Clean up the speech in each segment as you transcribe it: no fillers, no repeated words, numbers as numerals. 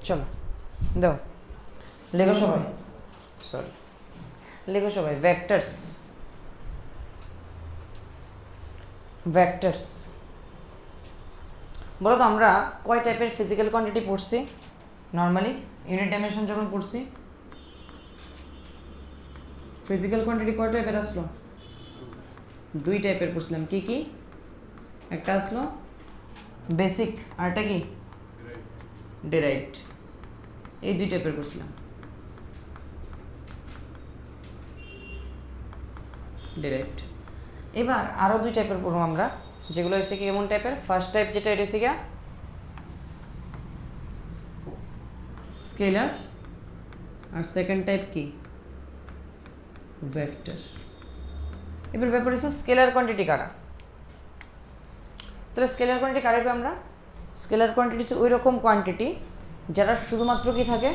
চলো দাও লেখো সবাই, সরি লেখো সবাই ভেক্টরস। ভেক্টরস বলো তো আমরা কয় টাইপের ফিজিক্যাল কোয়ান্টিটি পড়ছি নর্মালি ইউনিট ডাইমেনশন যখন পড়ছি? ফিজিক্যাল কোয়ান্টিটি কয় টাইপের আসলো? দুই টাইপের পড়ছিলাম। কি কি? একটা আসলো বেসিক, আরটা কি ডিরাইভড। এই দুই টাইপের পড়ছিলাম, ডিরাইভড। এবার আরও দুই টাইপের পড়বো আমরা, যেগুলো হচ্ছে কি কেমন টাইপের? ফার্স্ট টাইপ যেটা এটা হচ্ছে গিয়া স্কেলার, আর সেকেন্ড টাইপ কি ভেক্টর। এবার ব্যাপার হচ্ছে স্কেলার কোয়ান্টিটি কারা। তাহলে স্কেলার কোয়ান্টিটি কারা? আমরা স্কেলার কোয়ান্টিটি হচ্ছে ওই রকম কোয়ান্টিটি যারা শুধুমাত্র কি থাকে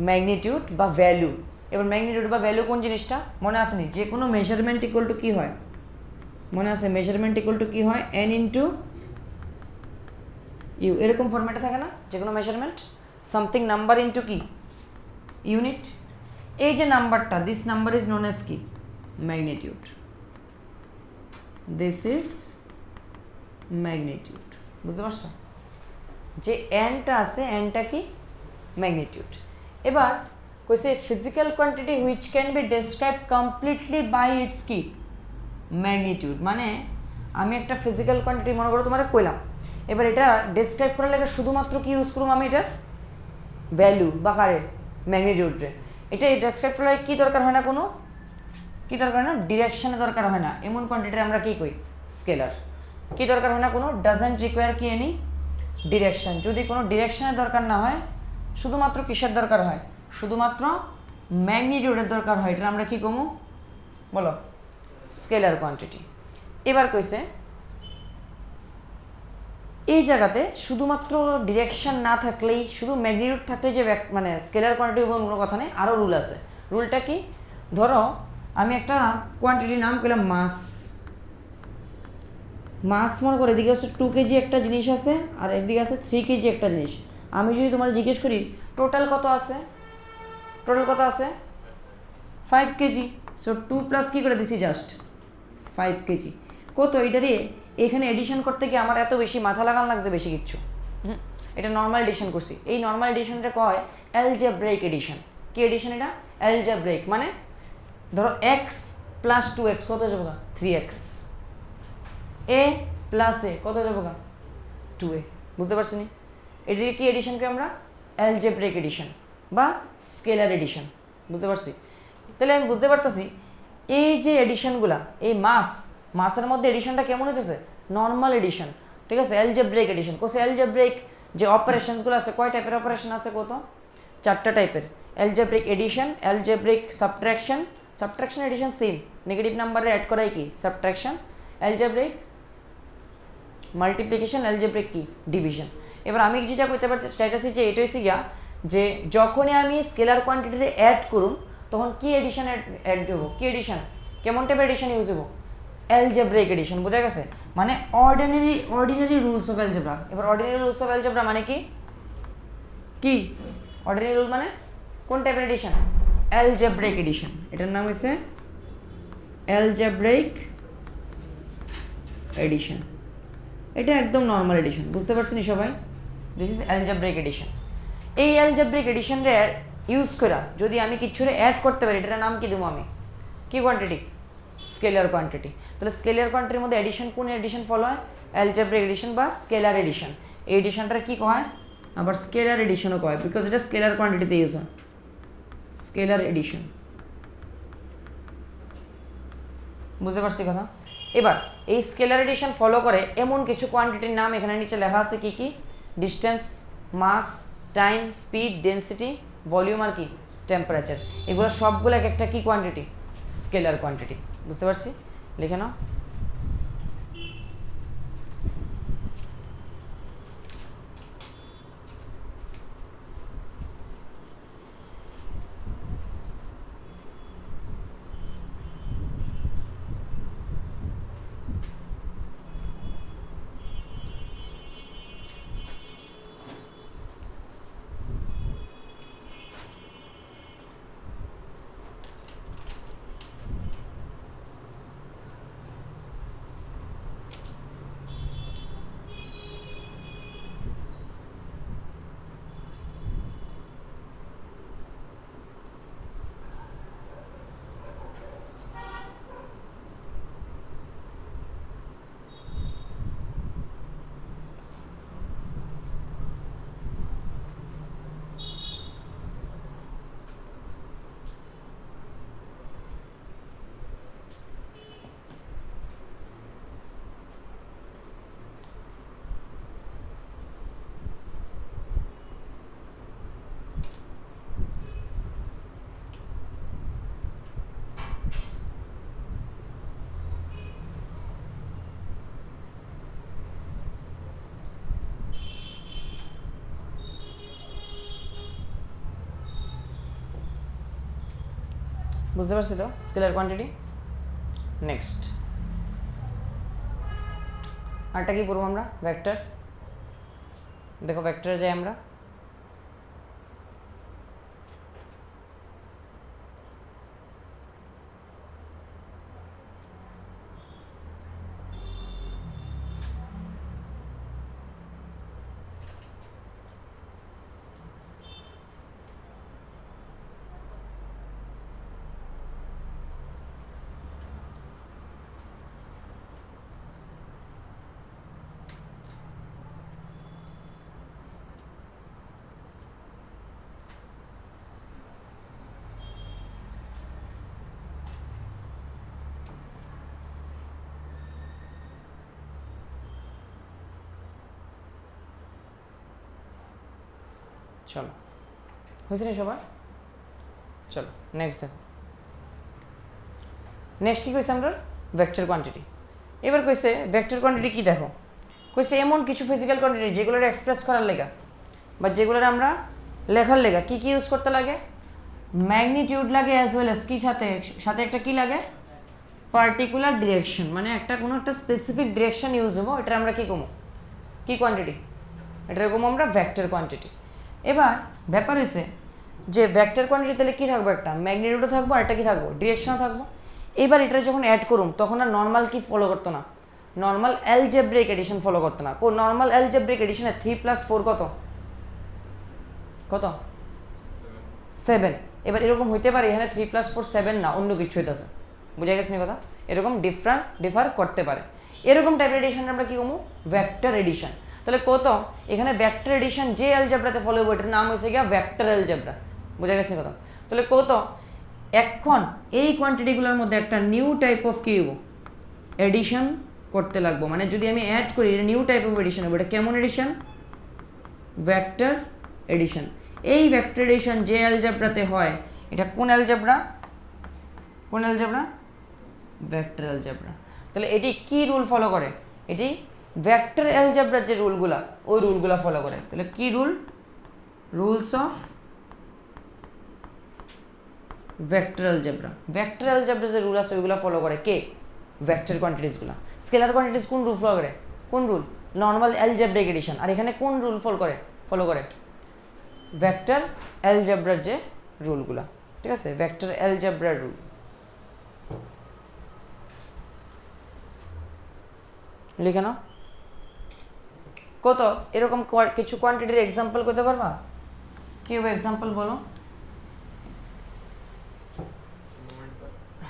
ম্যাগনিটিউড বা ভ্যালু। এবার ম্যাগনিটিউড বা ভ্যালু কোন জিনিসটা মনে আসেনি? যে কোনো মেজারমেন্ট ইকুয়াল টু কী হয়? মনে আছে মেজারমেন্ট ইকুয়াল টু কী হয়? এন ইন্টু ইউ, এরকম ফরম্যাটে থাকে না যে কোনো মেজারমেন্ট? সামথিং নাম্বার ইন্টু কি ইউনিট। এই যে নাম্বারটা, this number is known as কি ম্যাগনিটিউড। This is magnitude. বুঝতে পারছো? যে এনটা আছে এনটা কি ম্যাগনিটিউড। এবার কইছে physical quantity which can be describe completely by its কি ম্যাগনিটিউড। মানে আমি একটা ফিজিক্যাল কোয়ান্টিটি মনে করো তোমার কইলাম, এবার এটা ডেসক্রাইব করার লাগে শুধুমাত্র কি ইউজ করুম আমি? এটার ভ্যালু বা কারে ম্যাগনিটিউডে। এটা ডেসক্রাইব করার কি দরকার হয় না, কোনো কি দরকার হয় না, ডিরেকশনে দরকার হয় না। এমন কোয়ান্টিটি আমরা কি কই স্কেলার। কি দরকার হয় না কোনো, ডাজেন্ট রিকোয়ার কি এনি ডিরেকশন। যদি কোনো ডিরেকশনের দরকার না হয়, শুধুমাত্র কিসের দরকার হয়? শুধুমাত্র ম্যাগনিটিউডের দরকার হয়, এটা আমরা কি কমু বলো স্কেলার কোয়ান্টিটি। এবার কইছে এই জায়গাতে শুধুমাত্র ডিরেকশন না থাকলেই, শুধু ম্যাগনিটিউড থাকলেই যে মানে স্কেলার কোয়ান্টিটি কোনো কথা নেই, আরও রুল আছে। রুলটা কি? ধরো আমি একটা কোয়ান্টিটির নাম করলাম মাস। মাস মনে করে এদিকে হচ্ছে 2 কেজি একটা জিনিস আছে, আর এদিকে আছে 3 কেজি একটা জিনিস। আমি যদি তোমার জিজ্ঞেস করি টোটাল কত আছে, টোটাল কত আছে 5 কেজি। সো 2 প্লাস কী করে দিছি জাস্ট 5 কেজি। কত এটারে এখানে এডিশন করতে গিয়ে আমার এত বেশি মাথা লাগানো লাগছে বেশি কিচ্ছু। এটা নর্মাল এডিশন করছি। এই নর্মাল এডিশনটা কয় অ্যালজেব্রাইক এডিশন। কি এডিশন এটা? অ্যালজেব্রাইক। মানে ধরো এক্স প্লাস 2x কত যাবো? 3x। এ প্লাস এ কত যাবো? 2a। বুঝতে পারছি নি? এটির কি এডিশনকে আমরা অ্যালজেব্রাইক এডিশন বা স্কেলার এডিশন। বুঝতে পারছি? তাহলে আমি বুঝতে পারতেছি এই যে এডিশনগুলা, এই মাসের মধ্যে এডিশনটা কেমন হইতেছে? নর্মাল এডিশন, ঠিক আছে? অ্যালজেব্রাইক এডিশন কোসে অ্যালজেব্রাইক যে অপারেশনসগুলো আছে, কয় টাইপের অপারেশন আছে? কত? 4টা টাইপের। Algebraic addition, algebraic subtraction, subtraction addition same, negative নাম্বারে অ্যাড করাই কি সাবট্রাকশন, অ্যালজেব্রাইক মাল্টিপ্লিকেশন, অ্যালজেব্রাইক কি ডিভিশন। এবার আমি যেটা করতে চাইতেছি যে এটা হচ্ছে গিয়া যে যখনই আমি স্কেলার কোয়ান্টিটিতে অ্যাড করুন তখন কি এডিশন অ্যাড দেবো? কি এডিশন? কেমন টাইপের এডিশন ইউজ হবো? Algebraic addition. বোঝা গেছে? মানে অর্ডিনারি রুলস অফ অ্যালজেব্রা। এবার অর্ডিনারি রুলস অফ অ্যালজেব্রা মানে কি? কি অর্ডিনারি রুল মানে কোন টাইপের এডিশন? Algebraic addition. এটার নাম হচ্ছে অ্যালজেব্রাইক এডিশন। এটা একদম নর্মাল এডিশন। বুঝতে পারছেন সবাই? This is algebraic addition. এই অ্যালজেব্রাইক এডিশনরে ইউজ করা যদি আমি কিছু অ্যাড করতে পারি, এটার নাম কি দেবো আমি? কি কোয়ান্টিটি? Scalar quantity. তাহলে স্কেলার কোয়ান্টিটির মধ্যে এডিশন কোন এডিশন ফলো হয়? অ্যালজেব্রাইক এডিশন বা স্কেলার এডিশন। এই এডিশনটা কি কয়? আবার স্কেলার এডিশনও কয়, বিকজ এটা স্কেলার কোয়ান্টিটিতে ইউজ হয়। Scalar addition. বুঝতে পারছি কথা? এবার এই স্কেলার এডিশন ফলো করে এমন কিছু কোয়ান্টিটির নাম এখানে নিচে লেখা আছে। কি কি? ডিস্টেন্স, মাস, টাইম, স্পিড, ডেন্সিটি, ভলিউম আর কি টেম্পারেচার। এগুলো সবগুলো এক একটা কি কোয়ান্টিটি? Scalar quantity. বুঝতে পারছি? লিখে নাও। বুঝতে পারছি তো স্কেলার কোয়ান্টিটি। নেক্সট আরটা কি করবো আমরা, ভেক্টর। দেখো ভেক্টরে যাই আমরা, চলো হয়েছে না সবার? চলো নেক্সট দেখো, নেক্সট কী কইছে আমরা, ভেক্টর কোয়ান্টিটি। এবার কইছে ভেক্টর কোয়ান্টিটি কি, দেখো কইছে এমন কিছু ফিজিক্যাল কোয়ান্টিটি যেগুলোর এক্সপ্রেস করার লেগা বা যেগুলোর আমরা লেখার লেগা কি কি ইউজ করতে লাগে, ম্যাগনিটিউড লাগে অ্যাজ ওয়েল এস কি সাথে সাথে একটা কি লাগে, পার্টিকুলার ডিরেকশন, মানে একটা কোনো একটা স্পেসিফিক ডিরেকশন ইউজ হবো, এটা আমরা কি কমো, কি কোয়ান্টিটি, এটা কমো আমরা ভেক্টর কোয়ান্টিটি। এবার ব্যাপার হয়েছে যে ভেক্টর কোয়ান্টিটি তাহলে কী থাকবো, একটা ম্যাগনিটিউডও থাকবো আর একটা কী থাকবো, ডিরেকশনও থাকবো। এবার এটা যখন অ্যাড করুম তখন আর নর্মাল কি ফলো করতো না, নর্মাল অ্যালজেব্রিক এডিশন ফলো করতো না। নর্মাল অ্যালজেব্রিক এডিশনে 3+4 কত কত 7। এবার এরকম হইতে পারে এখানে 3+4 7 না, অন্য কিছু হইতেছে, বুঝা গেছে না কথা, এরকম ডিফার করতে পারে। এরকম টাইপের এডিশন আমরা কি কমু, ভেক্টর এডিশন। তাহলে কত এখানে ভেক্টর এডিশন যে অ্যালজেব্রাতে ফলো হইব এটার নাম হয়েছে গিয়া ভেক্টর অ্যালজেব্রা, বুঝা গেছে না কথা। তাহলে কত এখন এই কোয়ান্টিটিগুলোর মধ্যে একটা নিউ টাইপ অফ কি হইব, এডিশন করতে লাগবো। মানে যদি আমি অ্যাড করি এটা নিউ টাইপ অফ এডিশন হবে, এটা কেমন এডিশন, ভেক্টর এডিশন। এই ভেক্টর এডিশন যে অ্যালজেব্রাতে হয় এটা কোন অ্যালজেব্রা, কোন অ্যালজেব্রা, ভেক্টর অ্যালজেব্রা। তাহলে এটি কি রুল ফলো করে, এটি ভেক্টর অ্যালজেব্রার যে রুলগুলা ওই রুলগুলা ফলো করে। তাহলে কি rule, rules of vector algebra. Vector algebra যে রুল আছে ওইগুলো ফলো করে কে, ভেক্টর কোয়ান্টিটিসগুলো। স্কেলার কোয়ান্টিটিস কোন রুল ফলো করে, কোন রুল, নর্মাল অ্যালজেব্রিক এডিশন। আর এখানে কোন রুল ফলো করে ভেক্টর অ্যালজেব্রার যে রুলগুলা, ঠিক আছে, ভেক্টর অ্যালজেব্রার রুল। লিখে নাও। কত এরকম কিছু কোয়ান্টিটির এক্সাম্পল করতে পারবা, কি হবে এক্সাম্পল বলো।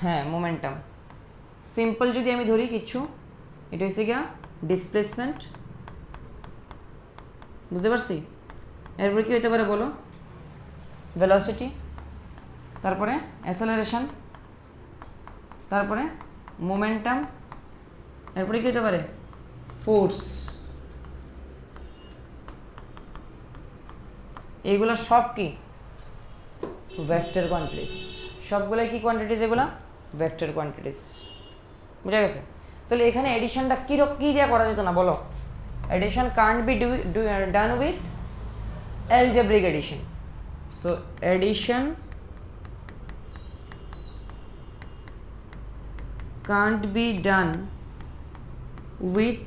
হ্যাঁ মোমেন্টাম, সিম্পল যদি আমি ধরি কিছু, এটা হচ্ছে গিয়া ডিসপ্লেসমেন্ট, বুঝতে পারছি। এরপরে কি হতে পারে বলো, ভেলোসিটি, তারপরে অ্যাসেলারেশন, তারপরে মোমেন্টাম, এরপরে কি হতে পারে ফোর্স। এইগুলো সব কি ভেক্টর কোয়ান্টিটিস, সবগুলাই কি কোয়ান্টিটিস, এগুলো ভেক্টর কোয়ান্টিটিস, বুঝা গেছে। তাহলে এখানে এডিশনটা কী দিয়ে করা যেত না বলো, addition can't be done with algebraic addition. So addition can't be done with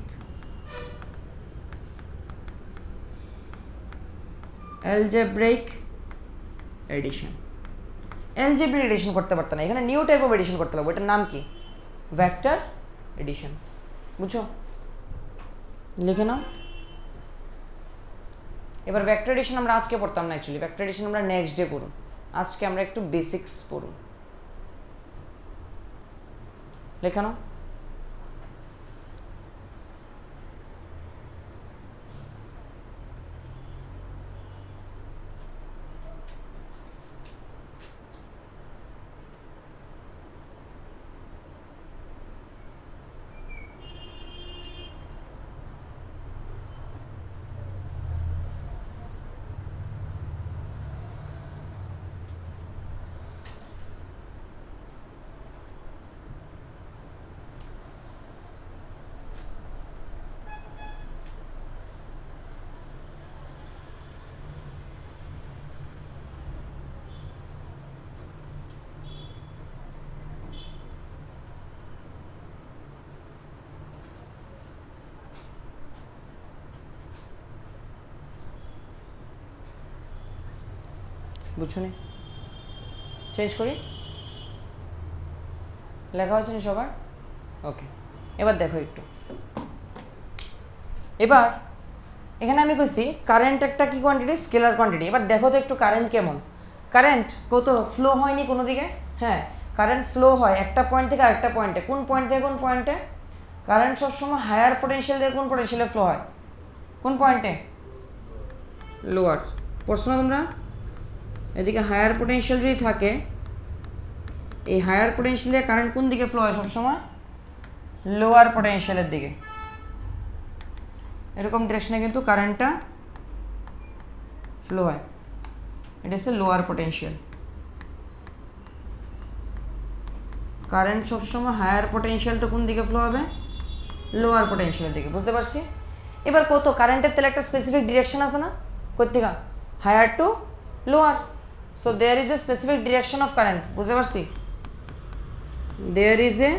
algebraic addition. algebraic addition করতে পারতো না, এখানে নিউ টাইপ অফ এডিশন করতে লাগবে, এটার নাম কি, ভেক্টর এডিশন, বুঝছো, লিখে নাও। এবার ভেক্টর এডিশন আমরা আজকে পড়তাম না, অ্যাকচুয়ালি ভেক্টর এডিশন আমরা নেক্সট ডে পড়ুন, আজকে আমরা একটু বেসিক্স পড়ুন, লেখা নাও। বুঝছনি? চেঞ্জ করি, লেখা হচ্ছে না সবার? ওকে, এবার দেখো একটু। এবার এখানে আমি কইছি কারেন্ট একটা কি কোয়ান্টিটি, স্কেলার কোয়ান্টিটি। এবার দেখো তো একটু কারেন্ট কেমন। কারেন্ট কত ফ্লো হয়নি কোনো দিকে? হ্যাঁ, কারেন্ট ফ্লো হয় একটা পয়েন্ট থেকে আরেকটা পয়েন্টে। কোন পয়েন্ট থেকে কোন পয়েন্টে? কারেন্ট সবসময় হায়ার পোটেনশিয়াল থেকে কোন পোটেনশিয়ালে ফ্লো হয়? কোন পয়েন্টে? লোয়ার। পড়ছো না তোমরা? এদিকে হায়ার পোটেনশিয়াল যদি থাকে, এই হায়ার পোটেনশিয়ালে কারেন্ট কোন দিকে ফ্লো হয় সবসময়? লোয়ার পোটেনশিয়ালের দিকে। এরকম ডিরেকশনে কিন্তু কারেন্টটা ফ্লো হয়। এটা হচ্ছে লোয়ার পোটেনশিয়াল। কারেন্ট সবসময় হায়ার পোটেনশিয়ালটা কোন দিকে ফ্লো হবে? লোয়ার পোটেনশিয়ালের দিকে। বুঝতে পারছি? এবার কত কারেন্টের তাহলে একটা স্পেসিফিক ডিরেকশন আছে না? কোথেকে? Higher to lower. So there is a specific direction of current. বুঝতে পারছি? There is a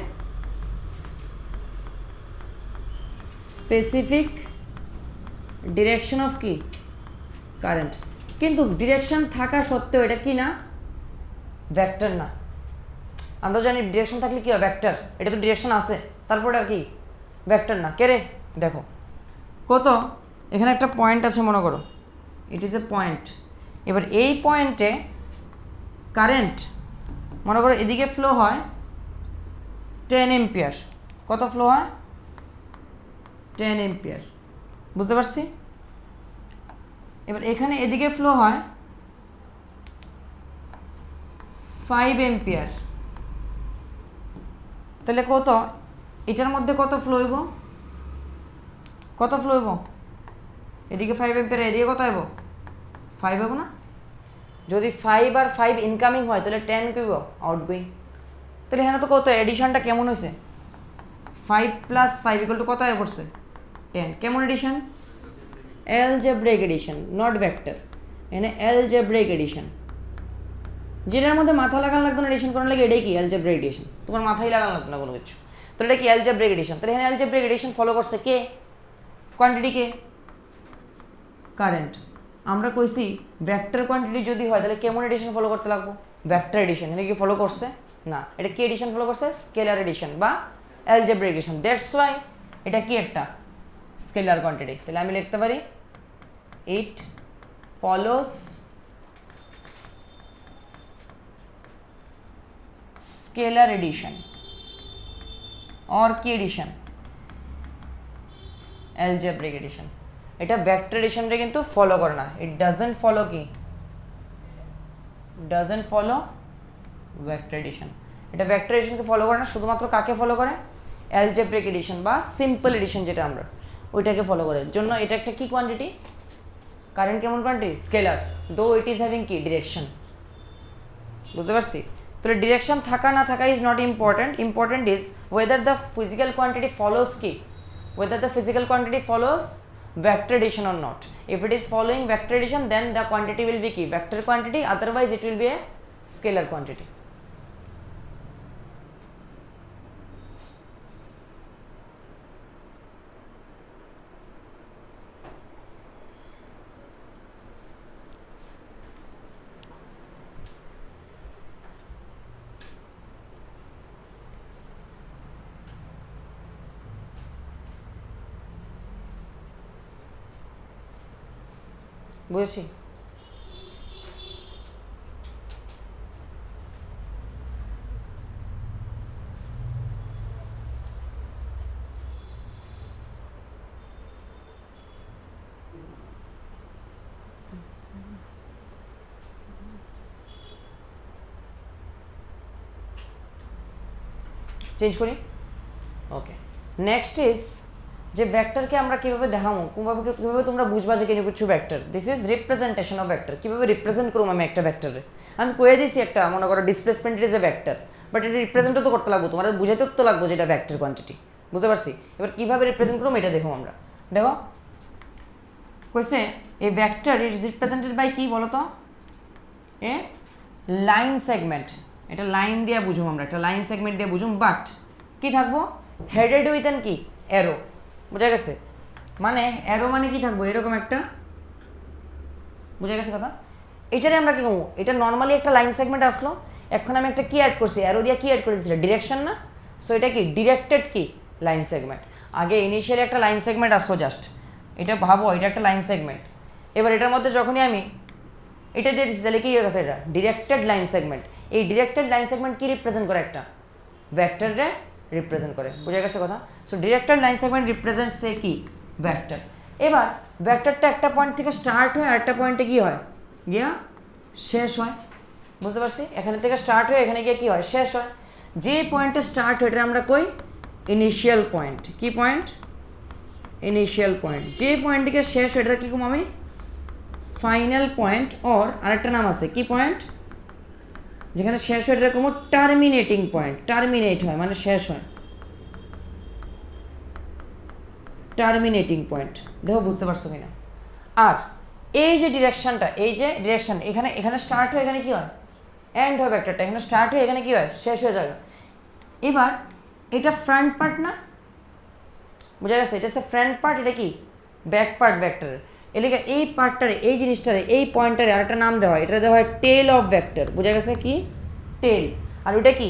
specific direction of কি? কারেন্ট। কিন্তু ডিরেকশন থাকা সত্ত্বেও এটা কি না? ভেক্টর না। আমরা জানি ডিরেকশন থাকলে কি হয়? ভেক্টর। এটা তো ডিরেকশন আছে, তারপরে আর কি ভেক্টর না। কে রে? দেখো কত, এখানে একটা পয়েন্ট আছে মনে করো, ইট ইজ এ পয়েন্ট। এবার এই পয়েন্টে কারেন্ট মনে করো এদিকে ফ্লো হয় 10 এম্পিয়ার। কত ফ্লো হয়? 10 এম্পিয়ার। বুঝতে পারছি? এবার এখানে এদিকে ফ্লো হয় 5 এম্পিয়ার। তাহলে কত, এটার মধ্যে কত ফ্লো হইব? কত ফ্লো হইব? এদিকে 5 এম্পিয়ার, এদিকে কত হইব? 5 হইব না? যদি 5 আর 5 ইনকামিং হয় তাহলে 10 কইব আউটগোয়িং। তাহলে এখানে তো কত এডিশনটা কেমন হয়েছে? 5 প্লাস 5 ইকুয়াল টু কত হয়ে পড়ছে? 10। কেমন addition? Algebraic addition, not vector. এখানে অ্যালজেব্রিক এডিশন, যেটার মধ্যে মাথা লাগানো লাগতো না এডিশন করার লাগে। এটাই কি? Algebraic addition. তোমার মাথায় লাগানো লাগতো না কোনো কিছু। তো এটা কি? Algebraic addition. তাহলে এখানে অ্যালজেব্রিক এডিশন ফলো করছে কে? কোয়ান্টিটি কে? কারেন্ট। আমরা কইছি ভেক্টর কোয়ান্টিটি যদি হয় তাহলে কেমন এডিশন ফলো করতে লাগবো? Vector addition. এটা কি ফলো করছে? না। এটা কি এডিশন ফলো করছে? স্কেলার এডিশন বা অ্যালজেব্রিক এডিশন। দ্যাটস ওয়াই এটা কি একটা স্কেলার কোয়ান্টিটি। তাহলে আমি লিখতে পারি ইট ফলোস স্কেলার এডিশন और কি এডিশন? Algebraic addition. এটা ভেক্টর এডিশনটা কিন্তু ফলো করে না। ইট ডাজন্ট ফলো কি? Doesn't follow vector addition. এটা ভেক্টর এডিশনকে ফলো করে না, শুধুমাত্র কাকে ফলো করে? অ্যালজেব্রিক এডিশন বা সিম্পল এডিশন যেটা আমরা ওইটাকে ফলো করে। জন্য এটা একটা কি কোয়ান্টিটি? কারেন্ট কেমন quantity? Scalar, though it is having কি? ডিরেকশন। বুঝতে পারছি? তাহলে ডিরেকশন থাকা না থাকা is not important. Important is whether the physical quantity follows কি? Whether the physical quantity follows vector addition or not. If it is following vector addition, then the quantity will be key vector quantity, otherwise it will be a scalar quantity. বুঝেছি? Change করি। ওকে, next is যে ভেক্টরকে আমরা কিভাবে দেখাবো, কিভাবে তোমরা বুঝবা যে কোনো কিছু vector. This is representation of vector. কিভাবে রিপ্রেজেন্ট করবো আমি একটা ভেক্টরে? আমি কয়ে দিয়েছি একটা, মনে করো displacement is a vector, but এটা রিপ্রেজেন্টও তো করতে লাগবো, তোমার বুঝাইতে তো লাগবো যে এটা ভেক্টর কোয়ান্টিটি। বুঝতে পারছি? এবার কিভাবে রিপ্রেজেন্ট করবো এটা দেখো আমরা। দেখো কইছে a vector is represented by কি বলো তো? A line segment. এটা লাইন দিয়ে বুঝুম আমরা, একটা লাইন সেগমেন্ট দিয়ে বুঝুম, বাট কি থাকবো? হেডেড উইথ এন কি? অ্যারো। বুঝা গেছে? মানে অ্যারো মানে কি থাকবো? এরকম একটা, বুঝা গেছে কথা? এটারে আমরা কি করবো, এটা নর্মালি একটা লাইন সেগমেন্ট আসলো, এখন আমি একটা কি অ্যাড করছি, অ্যারো দিয়ে কি অ্যাড করেছি, ডিরেকশন না। সো এটা কি ডিরেক্টেড কি লাইন সেগমেন্ট। আগে ইনিশিয়ালি একটা লাইন সেগমেন্ট আসলো জাস্ট, এটা ভাবো এটা একটা লাইন সেগমেন্ট। এবার এটার মধ্যে যখনই আমি এটা দিয়ে দিচ্ছি তাহলে কি হয়ে গেছে, এটা ডিরেক্টেড লাইন সেগমেন্ট। এই ডিরেক্টেড লাইন সেগমেন্ট কি রিপ্রেজেন্ট করে, একটা ভেক্টরে রিপ্রেজেন্ট করে, বুঝা গেছে কথা। So directed line segment represent সে কি ভেক্টর। এবার ভেক্টরটা একটা পয়েন্ট থেকে স্টার্ট হয় আরেকটা পয়েন্টে কি হয় গিয়া শেষ হয়, বুঝতে পারছি। এখানে থেকে স্টার্ট হয়ে এখানে গিয়ে কি হয়, শেষ হয়। যে পয়েন্টে স্টার্ট হয় এটা আমরা কই ইনিশিয়াল পয়েন্ট। কি পয়েন্ট, ইনিশিয়াল পয়েন্ট। যে পয়েন্ট থেকে শেষ হয় এটা কি কম আমি ফাইনাল পয়েন্ট। ওর আরেকটা নাম আছে কি পয়েন্ট, যেখানে শেষ হয় এটা কোনো টার্মিনেটিং পয়েন্ট। টার্মিনেট হয় মানে শেষ হয়, টার্মিনেটিং পয়েন্ট। দেখো বুঝতে পারছো কিনা। আর এই যে ডিরেকশনটা, এই যে ডিরেকশন এখানে এখানে স্টার্ট হয়ে এখানে কি হয় এন্ড হয় ভেক্টরটা, এখানে স্টার্ট হয়ে এখানে কি হয় শেষ হয়ে যাবে। এবার এটা ফ্রন্ট পার্ট না, বুঝা গেছে, এটা হচ্ছে ফ্রন্ট পার্ট, এটা কি ব্যাক পার্ট ভেক্টরের। এদিকে এই পার্টটারে এই জিনিসটারে এই পয়েন্টটারে আরেকটা নাম দেওয়া হয়, এটা দেওয়া হয় টেল অফ ভেক্টর, বুঝা গেছে কি টেল। আর ওইটা কি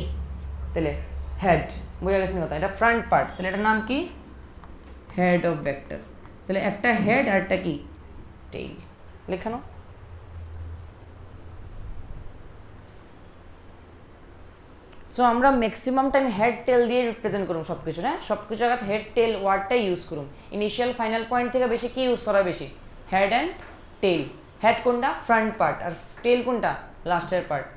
তাহলে হেড, বুঝা গেছে কথা। এটা ফ্রন্ট পার্ট, তাহলে এটার নাম কি হেড অফ ভেক্টর। তাহলে একটা হেড আর একটা কি টেল লেখানো। সো আমরা ম্যাক্সিমাম টাইম হেড টেল দিয়ে রিপ্রেজেন্ট করুন সব কিছু, হ্যাঁ সব কিছু জায়গায় হেড টেল ওয়ার্ডটাই ইউজ করুন। ইনিশিয়াল ফাইনাল পয়েন্ট থেকে বেশি কি ইউজ করা বেশি, হেড অ্যান্ড টেল। হেড কোনটা ফ্রন্ট পার্ট, আর টেল কোনটা লাস্টের পার্ট।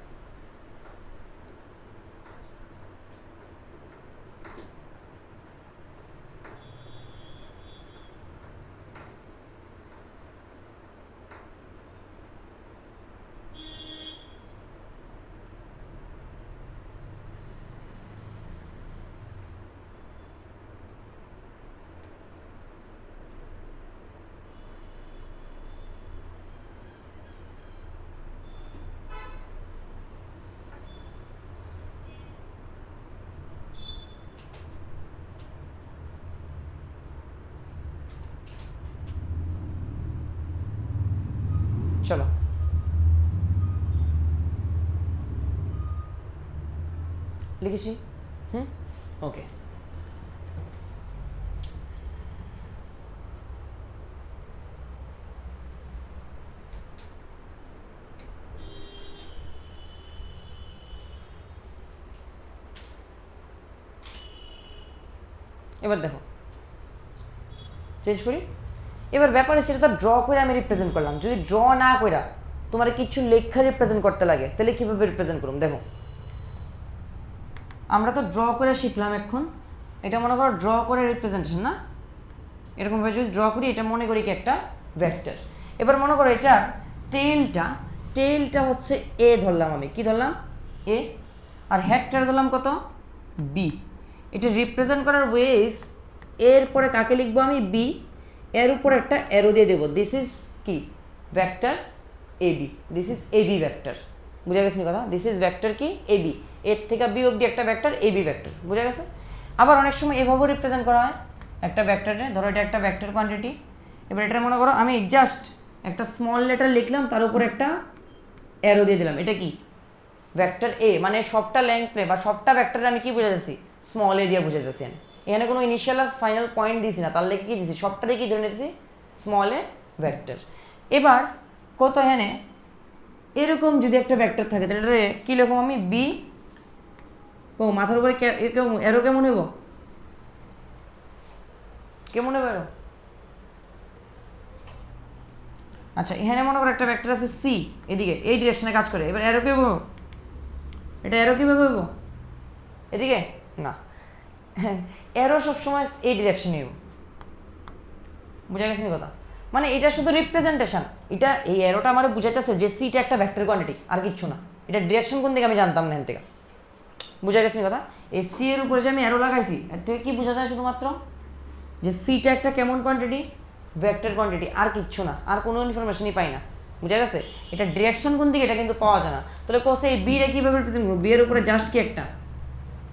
চলো লিখেছি, ওকে। এবার দেখো চেঞ্জ করি। এবার ব্যাপারে সেটা তো ড্র করে আমি রিপ্রেজেন্ট করলাম। যদি ড্র না কইরা তোমার কিছু লেখা রিপ্রেজেন্ট করতে লাগে তাহলে কীভাবে রিপ্রেজেন্ট করুম দেখো। আমরা তো ড্র করে শিখলাম, এখন এটা মনে করো ড্র করে রিপ্রেজেন্টেশন না, এরকমভাবে যদি ড্র করি এটা মনে করি কি একটা ভেক্টর। এবার মনে করো এটা টেলটা হচ্ছে এ ধরলাম, আমি কি ধরলাম এ, আর হেডটা ধরলাম কত বি। এটা রিপ্রেজেন্ট করার ওয়েজ এর পরে কাকে লিখবো আমি বি, এর উপর একটা অ্যারো দিয়ে দেবো, দিস ইজ কি vector AB, this is AB vector, বুঝা গেছে কথা। দিস ইজ ভেক্টর কি এবি, এর থেকে বি অব্দি একটা ভেক্টর এবি ভেক্টর, বুঝা গেছে। আবার অনেক সময় এভাবেও রিপ্রেজেন্ট করা হয় একটা ভেক্টরে, ধরো এটা একটা ভেক্টর কোয়ান্টিটি। এবার এটা মনে করো আমি জাস্ট একটা স্মল লেটার লিখলাম, তার উপর একটা অ্যারো দিয়ে দিলাম, এটা কি ভেক্টর এ, মানে সবটা লেংথে বা সবটা ভেক্টরে আমি কি বুঝাতেছি স্মল এ দিয়ে বুঝাতেছি। এখানে কোনো ইনিশিয়াল আর ফাইনাল পয়েন্ট দিছি না, তার লেগে কি দিছি সবটাতে কি ধরে নিতেছি স্মল এ ভেক্টর। এবার কত এখানে এরকম যদি একটা ভেক্টর থাকে তাহলে এটা কী লিখব আমি বি, মাথার উপরে এরো কেমন হইব, কেমন হবে এরো। আচ্ছা এখানে মনে করো একটা ভেক্টর আছে সি, এদিকে এই ডিরেকশনে কাজ করে। এবার এরো কীভাবে, এটা এরো কীভাবে হইব এদিকে না, এরো সবসময় এই ডিরেকশনে হইব, বুঝা গেছে কথা। মানে এটা শুধু রিপ্রেজেন্টেশন, এটা এই এরোটা আমার বুঝাইতেছে যে সিটা একটা ভেক্টর কোয়ান্টিটি, আর কিচ্ছু না। এটা ডিরেকশন কোন দিকে আমি জানতাম না এখান থেকে, বুঝা গেছে কথা। এই সি এর উপরে যে আমি অ্যারো লাগাইছি এর থেকে কি বোঝা যায় শুধুমাত্র যে সিটা একটা কেমন কোয়ান্টিটি, ভেক্টর কোয়ান্টিটি, আর কিচ্ছু না, আর কোনো ইনফরমেশনই পাই না, বুঝা গেছে। এটা ডিরেকশন কোন দিকে এটা কিন্তু পাওয়া যায় না। তাহলে কোসে এই বি রে কীভাবে রিপ্রেজেন্ট করবো, বি এর উপরে জাস্ট কি একটা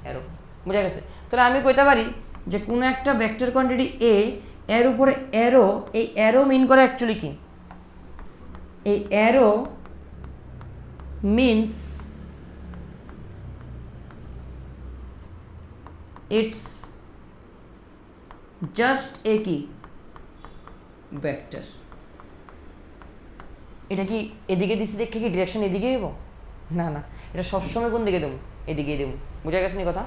অ্যারো, বুঝা গেছে। তাহলে আমি কইতে পারি যে কোনো একটা ভেক্টর কোয়ান্টিটি এ এর উপরে অ্যারো, এই অ্যারো মিন করে অ্যাকচুয়ালি কি, এই arrow means it's just a কি ভেক্টর। এটা কি এদিকে দিছি দেখে কি ডিরেকশন এদিকে দেবো? না না, এটা সবসময় কোন দিকে দেবো? এদিকে দেবো। বুঝা গেছে নি কথা?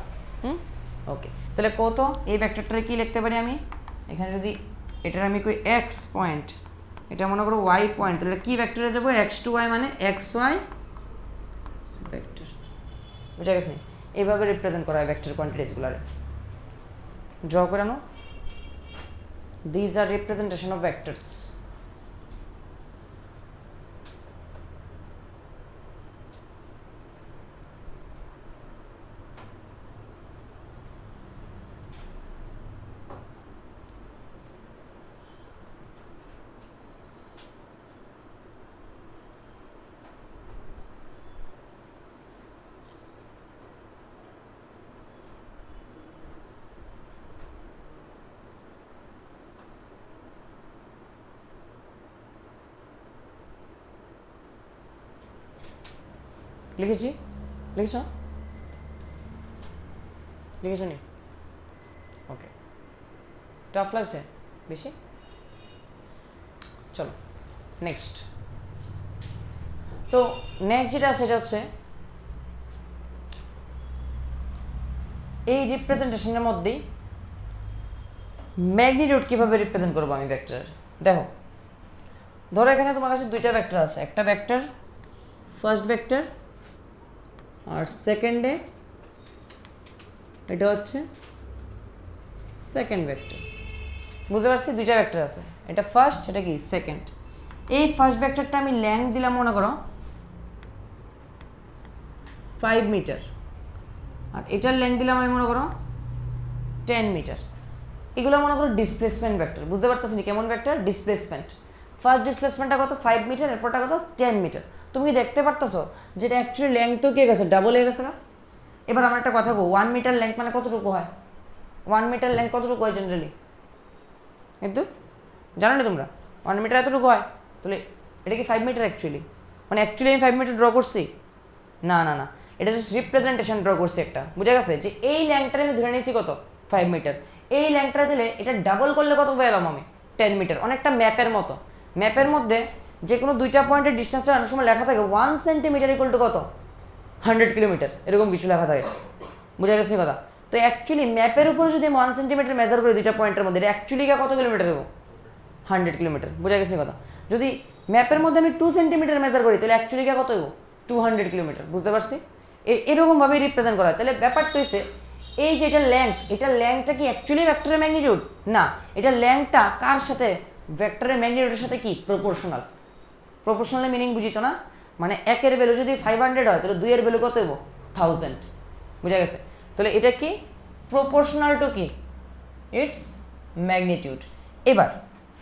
ওকে, তাহলে কত এই ভেক্টরটারে কি লিখতে পারি আমি? এখানে যদি এটার আমি কই এক্স পয়েন্ট, এটা মনে করো ওয়াই পয়েন্ট, তাহলে কি ভেক্টরে যাবো? এক্স টু ওয়াই মানে এক্স ওয়াই ভেক্টর। বুঝা গেছে নি? এইভাবে রিপ্রেজেন্ট করা হয় ভেক্টর কোয়ান্টিটিসগুলোরে। ড্র করে আনো। These are representation of vectors. লিখেছি? লিখেছ? লিখেছ নি? ওকে, টাফ লাগছে বেশি? চলো নেক্সট। তো নেক্সট যেটা আছে সেটা হচ্ছে এই রিপ্রেজেন্টেশনের মধ্যেই ম্যাগনিটিউড কিভাবে রিপ্রেজেন্ট করবো আমি ভেক্টরের। দেখো, ধরো এখানে তোমার কাছে দুইটা ভেক্টর আছে, একটা ভেক্টর ফার্স্ট ভেক্টর আর সেকেন্ডে এটা হচ্ছে সেকেন্ড ভেক্টর। বুঝতে পারছি? দুইটা ভেক্টর আছে, এটা ফার্স্ট, এটা কি সেকেন্ড। এই ফার্স্ট ভেক্টরটা আমি লেন্থ দিলাম মনে করো 5 মিটার, আর এটার লেন্থ দিলাম আমি মনে করো 10 মিটার। এগুলো মনে করো ডিসপ্লেসমেন্ট ভেক্টর। বুঝতে পারতেছি কেমন ভেক্টর? ডিসপ্লেসমেন্ট। ফার্স্ট ডিসপ্লেসমেন্টটা কত? 5 মিটার, এরপরটা কত? 10 মিটার। তুমি কি দেখতে পারতেছো যেটা অ্যাকচুয়ালি লেন্থ তো কে গেছে? ডাবল হয়ে গেছে না? এবার আমার একটা কথা বলবো, 1 মিটার লেন্থ মানে কতটুকু হয়? 1 মিটার লেন্থ কতটুকু হয় জেনারেলি? কিন্তু জানো না তোমরা 1 মিটার এতটুকু হয়। তাহলে এটা কি 5 মিটার অ্যাকচুয়ালি? মানে অ্যাকচুয়ালি আমি 5 মিটার ড্র করছি? না না না, এটা জাস্ট রিপ্রেজেন্টেশন ড্র করছি একটা। বুঝা গেছে? যে এই ল্যাংটারে আমি ধরে নিয়েছি কত? 5 মিটার। এই ল্যাংটা দিলে এটা ডাবল করলে কত পেলাম আমি? 10 মিটার। অনেকটা ম্যাপের মতো। ম্যাপের মধ্যে যে কোনো দুইটা পয়েন্টের ডিস্টেন্সটা অনেক সময় লেখা থাকে 1 সেন্টিমিটার ইকুয়াল টু কত? 100 কিলোমিটার, এরকম কিছু লেখা থাকে। বুঝা গেছে কথা? তো অ্যাকচুয়ালি ম্যাপের উপরে যদি আমি 1 সেন্টিমিটার মেজার করি দুইটা পয়েন্টের মধ্যে, এটা অ্যাকচুয়ালি কত কিলোমিটার দেবো? 100 কিলোমিটার। বুঝা গেছে কথা? যদি ম্যাপের মধ্যে আমি 2 সেন্টিমিটার মেজার করি তাহলে অ্যাকচুয়ালি কত দেবো? 200 কিলোমিটার। বুঝতে পারছি? এরকমভাবে রিপ্রেজেন্ট করা হয়। তাহলে ব্যাপারটা হচ্ছে এই যে এটা ল্যাংথ, এটা ল্যাংথটা কি অ্যাকচুয়ালি ভেক্টরের ম্যাগনিটিউড? না, এটা ল্যাংথটা কার সাথে? ভেক্টরের ম্যাগনিটিউডের সাথে কি প্রপোর্শনাল। প্রপোর্শনাল মিনিং বুঝি তো না? মানে 1 এর ভ্যালু যদি 500 হয় তাহলে 2 এর ভ্যালু কত হইব? 1000। বুঝা গেছে? তাহলে এটা কি প্রপোর্শনাল টু কি ইটস ম্যাগনিটিউড। এবার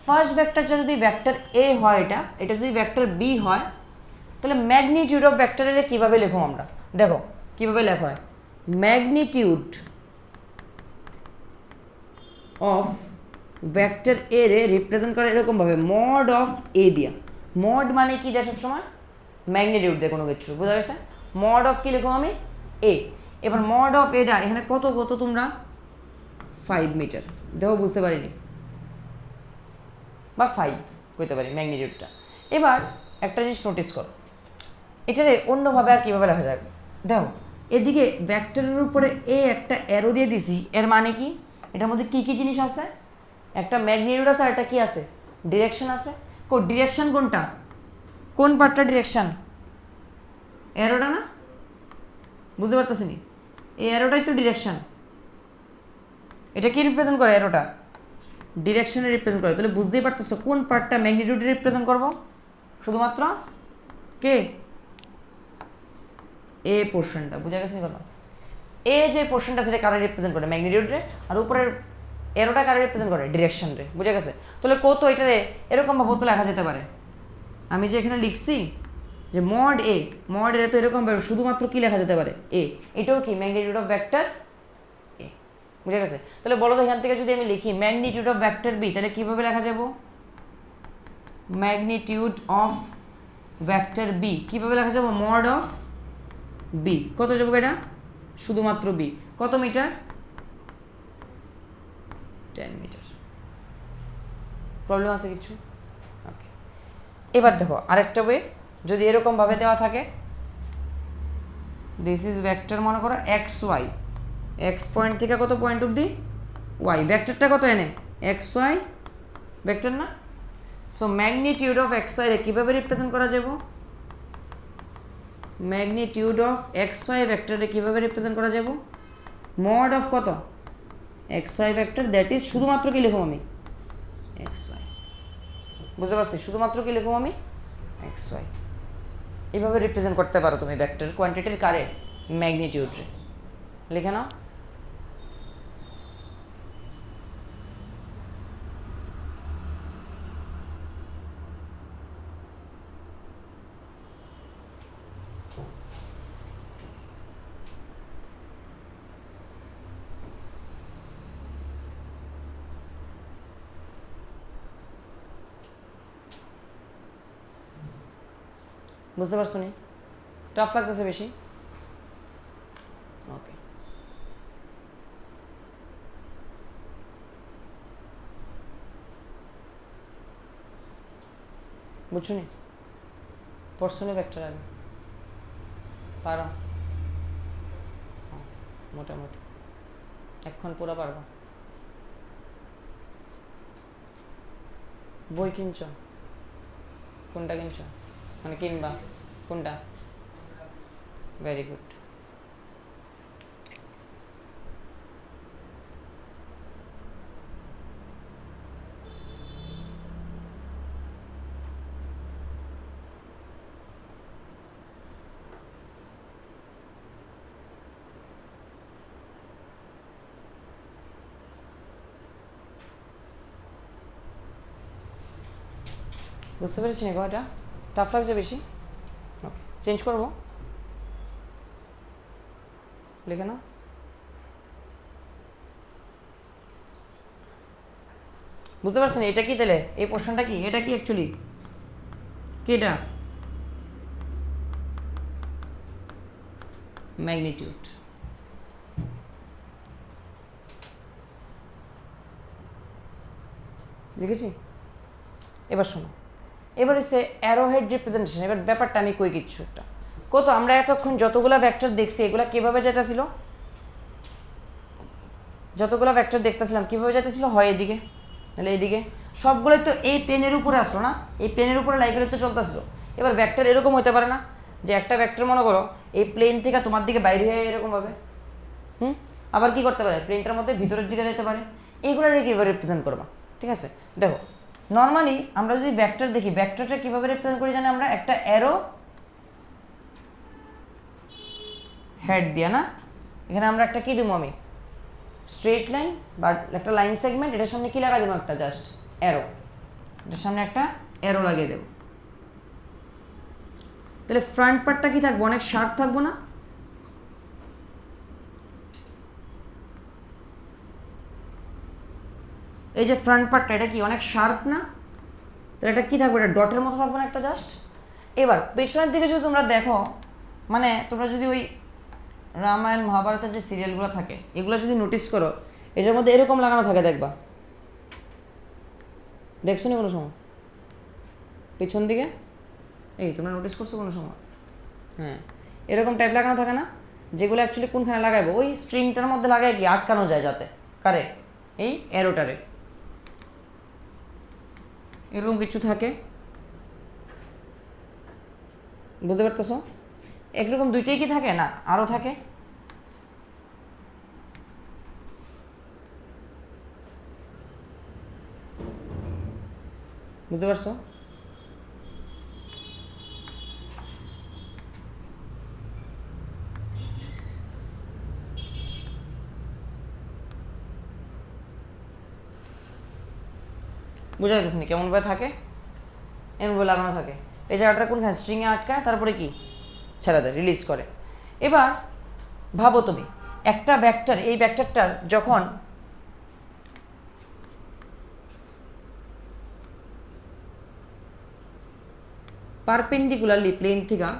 ফার্স্ট ভেক্টরটা যদি ভেক্টর এ হয়, এটা যদি ভেক্টর বি হয়, তাহলে ম্যাগনিটিউড অফ ভেক্টরের কিভাবে লিখব আমরা? দেখো কিভাবে লেখা হয়। ম্যাগনিটিউড অফ ভেক্টর এ রে রিপ্রেজেন্ট করে এরকম ভাবে মড অফ এ দিয়া। মড মানে কি দেয় সবসময়? ম্যাগনিটিউড দেয় কোনো কিছু। বুঝা গেছে? মড অফ কি লিখো আমি? এ। এবার মড অফ এটা এখানে কত কত তোমরা 5 মিটার দেখো, বুঝতে পারিনি, বা 5 কইতে পারি ম্যাগনিটিউডটা। এবার একটা জিনিস নোটিস করো, এটারে অন্যভাবে আর কীভাবে লেখা যায় দেখো। এদিকে ভেক্টরের উপরে এ একটা অ্যারো দিয়ে দিছি, এর মানে কি? এটার মধ্যে কী কী জিনিস আছে? একটা ম্যাগনিটিউড আছে আর একটা কি আছে? ডিরেকশন আছে। ডিরেকশন কোনটা? কোন পার্টটা ডিরেকশন? অ্যারোটা না? বুঝতে পারতেছি নি? এই অ্যারোটাই তো ডিরেকশন। এটা কি রিপ্রেজেন্ট করে? অ্যারোটা ডিরেকশনে রিপ্রেজেন্ট করে। তাহলে বুঝতেই পারতেছো কোন পার্টটা ম্যাগনিটিউড রিপ্রেজেন্ট করব? শুধুমাত্র কে? এ পোর্শনটা। বুঝা গেছে কথা? এ যে পোর্শনটা সেটা কারে রিপ্রেজেন্ট করে? ম্যাগনিটিউড রে। আর উপরের এরোটা কারে রিপ্রেজেন্ট করে? ডিরেকশন রে। বুঝা গেছে? তাহলে কত এটারে এরকম ভাবে তো লেখা যেতে পারে। আমি যে এখানে লিখছি যে মড এ, মড এ তো এরকম ভাবে শুধুমাত্র কি লেখা যেতে পারে? এ। এটাও কি ম্যাগনিটিউড অফ ভেক্টর এ। বুঝা গেছে? তাহলে বলো তো এখান থেকে যদি আমি লিখি ম্যাগনিটিউড অফ ভেক্টর বি, তাহলে কিভাবে লেখা যাব? ম্যাগনিটিউড অফ ভেক্টর বি কীভাবে লেখা যাবে মড অফ বি কত যাবো এটা শুধুমাত্র বি কত মিটার 10 মিটার প্রবলেম আছে কিছু ওকে এবার দেখো আরেকটা ওয়ে যদি এরকমভাবে দেওয়া থাকে দিস ইজ ভেক্টর মনে করো এক্স ওয়াই এক্স পয়েন্ট থেকে কত পয়েন্ট অবধি ওয়াই ভেক্টরটা কত এনে এক্স ওয়াই ভেক্টর না so magnitude of X Y কীভাবে রিপ্রেজেন্ট করা যাব ম্যাগনিটিউড অফ এক্স ওয়াই ভেক্টরে কীভাবে রিপ্রেজেন্ট করা যাব মড অফ কত X Y vector that is শুধুমাত্র কি লিখব আমি এক্স ওয়াই বুঝতে পারছি শুধুমাত্র কি লিখব আমি এক্স ওয়াই এইভাবে রিপ্রেজেন্ট করতে পারো তুমি ভেক্টর কোয়ান্টিটির কারে ম্যাগনিটিউড লিখে নাও বুঝতে পারছো নি টাফ লাগতেছে বেশি ওকে বুঝছো নি পড়ছো নি ভেক্টর আগে পারো মোটামুটি এখন পুরো পারবো বই কিনছো কোনটা কিনছো মানে কিনবা কোনটা ভেরি গুড বুঝতে পেরেছি না এটা টাফ লাগছে বেশি ওকে চেঞ্জ করবো লিখে নাও বুঝতে পারছেন এটা কি তাহলে এই পোর্শনটা কি এটা কি অ্যাকচুয়ালি কি এটা ম্যাগনিটিউড লিখেছি এবার শোনো এবার হচ্ছে অ্যারোহেড রিপ্রেজেন্টেশন এবার ব্যাপারটা আমি কই কিচ্ছু একটা কত আমরা এতক্ষণ যতগুলা ভেক্টর দেখছি এগুলা কিভাবে যেতেছিল যতগুলো ভেক্টর দেখতেছিলাম কিভাবে যেতেছিল হয় এদিকে তাহলে এইদিকে সবগুলোই তো এই প্লেনের উপরে আসলো না এই প্লেনের উপরে লাইকের তো চলতেছিল এবার ভেক্টর এরকম হতে পারে না যে একটা ভেক্টর মনে করো এই প্লেন থেকে তোমার দিকে বাইরে হয়ে এরকমভাবে আবার কি করতে পারে প্লেনটার মধ্যে ভিতরের দিকে যেতে পারে এইগুলো কীভাবে রিপ্রেজেন্ট করবা ঠিক আছে দেখো নর্মালি আমরা যদি ভেক্টর দেখি ভেক্টরটা কীভাবে রিপ্রেজেন্ট করি জানি আমরা একটা অ্যারো হেড দিয়ে না এখানে আমরা একটা কী দেবো আমি স্ট্রেট লাইন বা একটা লাইন সেগমেন্ট এটার সামনে কী লাগাই দেবো একটা জাস্ট অ্যারো এটার সামনে একটা অ্যারো লাগিয়ে দেবো তাহলে ফ্রন্ট পার্টটা কি থাকবো অনেক শার্প থাকবো না এই যে ফ্রন্ট পার্টটা এটা কি অনেক শার্প না তাহলে এটা কী থাকবে এটা ডটের মতো থাকবে না একটা জাস্ট এবার পেছনের দিকে যদি তোমরা দেখো মানে তোমরা যদি ওই রামায়ণ মহাভারতের যে সিরিয়ালগুলো থাকে এগুলো যদি নোটিস করো এটার মধ্যে এরকম লাগানো থাকে দেখবা দেখছো না কোনো সময় পেছন দিকে এই তোমরা নোটিস করছো কোনো সময় হ্যাঁ এরকম টাইপ লাগানো থাকে না যেগুলো অ্যাকচুয়ালি কোনখানে লাগাইবো ওই স্ট্রিংটার মধ্যে লাগাই কি আটকানো যায় যাতে কারে এই অ্যারোটারে এরকম কিছু থাকে বুঝতে পারতেছো একরকম দুইটাই কি থাকে না আরও থাকে বুঝতে পারছো বুঝা যাচ্ছে না কেমনভাবে থাকে এমনভাবে লাগানো থাকে এই জায়গাটা কোনখানে স্ট্রিংয়ে আটকায় তারপরে কি ছেড়ে দেয় রিলিজ করে এবার ভাবো তুমি একটা ভেক্টর এই ভেক্টরটার যখন পারপেন্ডিকুলারলি প্লেন থেকে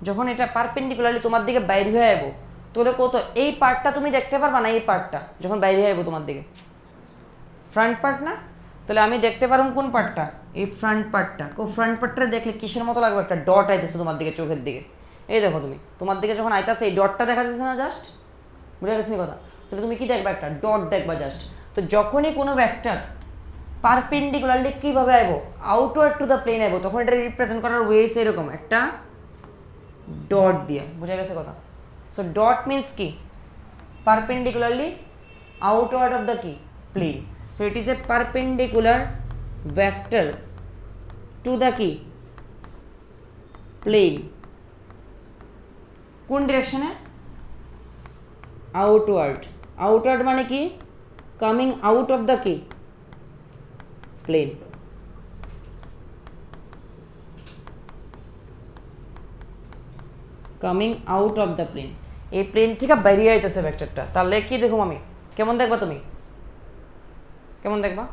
যখন এটা পারপেন্ডিকুলারলি তোমার দিকে বাইরে হয়ে যাবো, তোরে কত এই পার্টটা তুমি দেখতে পারবা না, এই পার্টটা যখন বাইরে হয়ে যাবো তোমার দিকে, ফ্রন্ট পার্ট না, তাহলে আমি দেখতে পারবো কোন পার্টটা, এই ফ্রন্ট পার্টটা। ফ্রন্ট পার্টটা দেখলে কিসের মতো লাগবে, একটা ডট আইতেছে তোমার দিকে চোখের দিকে, এই দেখো তুমি তোমার দিকে যখন আইতাছে এই ডটটা দেখা যাচ্ছে না, জাস্ট বুঝে গেছে কথা, তাহলে তুমি কি দেখবা, একটা ডট দেখবা জাস্ট। তো যখনই কোনো ভেক্টর পারপেন্ডিকুলারলি কীভাবে আইব, আউটওয়ার্ড টু দ্য প্লেন আইব, তখন এটা রিপ্রেজেন্ট করার ওয়েস এরকম একটা ডট দিয়ে, বুঝে গেছে কথা। সো ডট মিন্স কি, perpendicularly outward of the key plane, so it is a perpendicular vector to the key plane, কোন ডিরেকশনে, outward, outward মানে কি, coming out of the key plane, coming out of the plane, এই plane থেকে বেরিয়ে আইতেছে ভেক্টরটা, তাহলে কি দেখো আমি, কেমন দেখবা তুমি, কেমন দেখবা,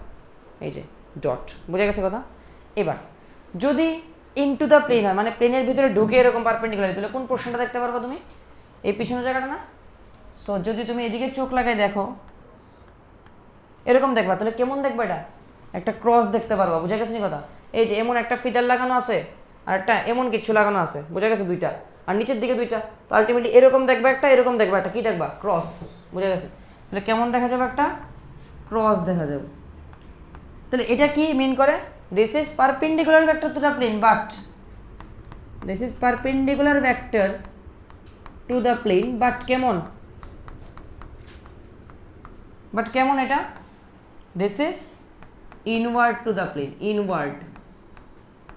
এই যে ডট, বুঝে গেছে কথা। এবার যদি ইনটু দ্য প্লেন হয়, মানে প্লেনের ভিতরে ঢুকে এরকম পারপেন্ডিকুলার, তাহলে কোন পোর্শনটা দেখতে পারবা তুমি, এই পিছনের জায়গাটা না। সো যদি তুমি এদিকে চোখ লাগাই দেখো এরকম দেখবা, তাহলে কেমন দেখবা, এটা একটা ক্রস দেখতে পারবা, বুঝে গেছে কথা। এই যে এমন একটা ফিদার লাগানো আছে আর একটা এমন কিছু লাগানো আছে, বুঝে গেছে, দুইটা, আর নিচের দিকে দুইটা, তো আলটিমেটলি এরকম দেখবা একটা, এরকম দেখবা একটা, কি দেখবা, ক্রস, বুঝে গেছে। তাহলে কেমন দেখা যাবে, একটা ক্রস দেখা যাবে। তাহলে এটা কি মিন করে, this is perpendicular vector to the plane, but this is perpendicular vector to the plane, but কেমন, বাট কেমন এটা, this is inward to the plane, inward,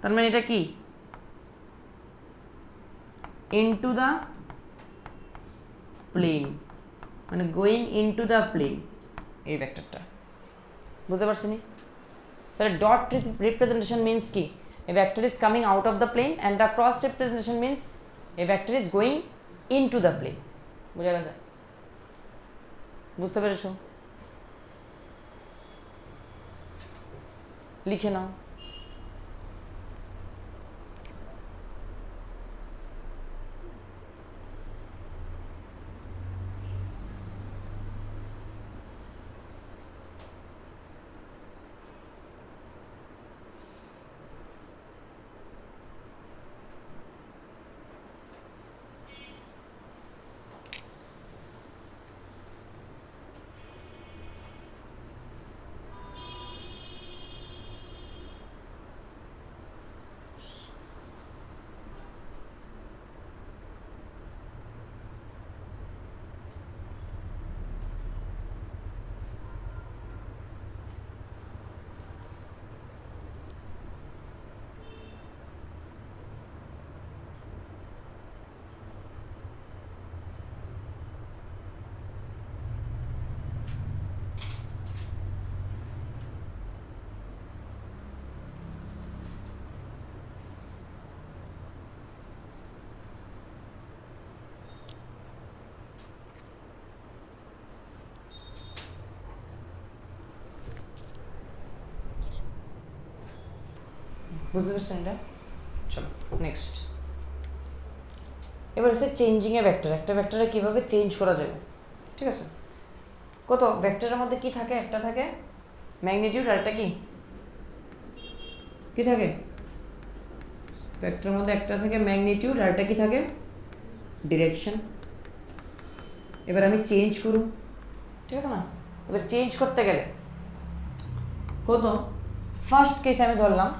তার মানে এটা কি, ইনটু দ্য প্লেন, মানে গোয়িং ইনটু দ্য প্লেন, এই ভেক্টরটা, বুঝতে পারছি নি। তাহলে ডট রিপ্রেজেন্টেশন মিন্স কি, a vector is coming out of the plane, and the cross representation means a vector is going into the plane, বুঝা গেছে, বুঝতে পেরেছো, লিখে নাও। বুঝতে পারছেন এটা, চলো নেক্সট। এবার আছে চেঞ্জিং এ ভেক্টর, একটা ভেক্টরে কীভাবে চেঞ্জ করা যাবে, ঠিক আছে। কত ভেক্টরের মধ্যে কি থাকে, একটা থাকে ম্যাগনিটিউড, আর একটা কি কি থাকে, ভেক্টরের মধ্যে একটা থাকে ম্যাগনিটিউড, আর একটা কি থাকে, ডিরেকশন। এবার আমি চেঞ্জ করুন, ঠিক আছে না। এবার চেঞ্জ করতে গেলে কত, ফার্স্ট কেসে আমি ধরলাম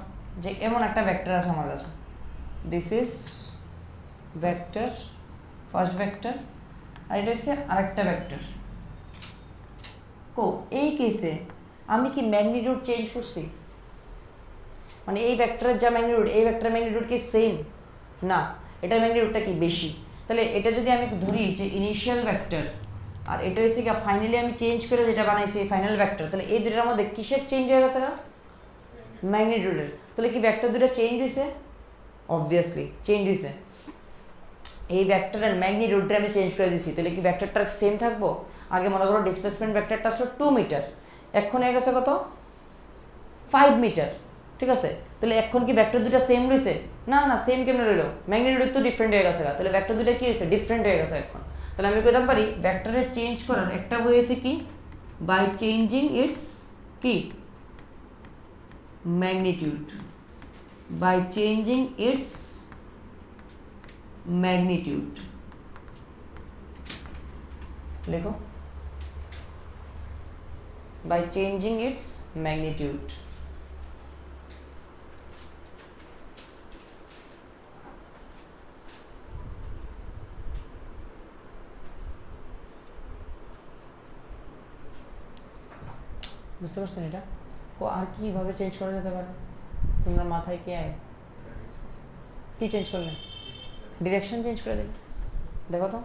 যে এমন একটা ভেক্টর আছে আমার কাছে, this is vector, first vector, আর এটা হচ্ছে আরেকটা ভেক্টর। এই কেসে আমি কি ম্যাগনিটিউড চেঞ্জ করছি, মানে এই ভেক্টরের যা ম্যাগনিটিউড, এই ভেক্টরের ম্যাগনিটিউড কি সেম না, এটার ম্যাগনিটিউডটা কি বেশি। তাহলে এটা যদি আমি ধরি যে ইনিশিয়াল ভেক্টর, আর এটা হচ্ছে কি ফাইনালি আমি চেঞ্জ করে যেটা বানাইছি ফাইনাল ভেক্টর, তাহলে এই দুটার মধ্যে কিসের চেঞ্জ হয়ে গেছে না, ম্যাগনিটিউডের। তাহলে কি ভেক্টর দুটো চেঞ্জ হয়েছে, অবভিয়াসলি চেঞ্জ হয়েছে। এই ভেক্টরের ম্যাগনিটিউডটা আমি চেঞ্জ করে দিছি, তাহলে কি ভেক্টরটা সেম থাকবো? আগে মনে করো ডিসপ্লেসমেন্ট ভেক্টরটা আসলে 2 মিটার, এখন হয়ে গেছে কত? 5 মিটার, ঠিক আছে? তাহলে এখন কি ভেক্টর দুটো সেম রয়েছে? না না, সেম কেমনে রইলো? ম্যাগনিটিউড তো ডিফারেন্ট হয়ে গেছে, তাহলে ভেক্টর দুটো কি হয়েছে? ডিফারেন্ট হয়ে গেছে এখন। তাহলে আমি কইতে পারি ভেক্টরের চেঞ্জ করার একটা ওয়ে আছে কি? বাই চেঞ্জিং ইটস কি magnitude, by changing its magnitude. লিখো, বাই চেঞ্জিং ইটস ম্যাগনিটিউড। বুঝতে পারছেন এটা? ও আর কীভাবে চেঞ্জ করা যেতে পারে? তোমরা মাথায় কি আয়? কী চেঞ্জ করলে? ডিরেকশন চেঞ্জ করে দিই। দেখো তো,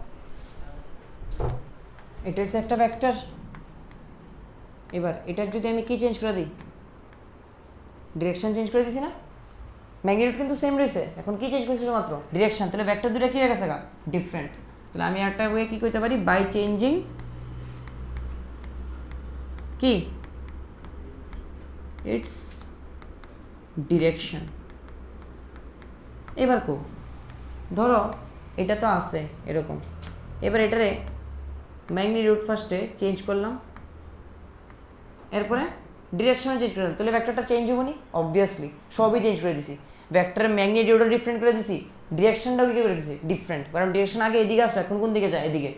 এটা হচ্ছে একটা ভেক্টর। এবার এটার যদি আমি কি চেঞ্জ করে দিই? ডিরেকশন চেঞ্জ করে দিছি না? ম্যাগনিটিউড কিন্তু সেম রয়েছে, এখন কি চেঞ্জ করছি শুধুমাত্র? ডিরেকশন। তাহলে ভেক্টর দুটো কি হয়ে গেছে গা? ডিফারেন্ট। তাহলে আমি একটা ওয়ে কি করতে পারি? বাই চেঞ্জিং কি ইটস ডিরেকশন। এবার কো, ধরো এটা তো আছে এরকম, এবার এটারে ম্যাগনিটিউড ফার্স্টে চেঞ্জ করলাম, এরপরে ডিরেকশন চেঞ্জ করলাম, তাহলে ভেক্টরটা চেঞ্জ হবো নি? অবভিয়াসলি, সবই চেঞ্জ করে দিছি। ভেক্টরের ম্যাগনিটিউডও ডিফারেন্ট করে দিছি, ডিরেকশনটাও কি করে দিছি? ডিফারেন্ট। কারণ ডিরেকশন আগে এদিকে আসলো, এখন কোন দিকে যায়? এদিকে।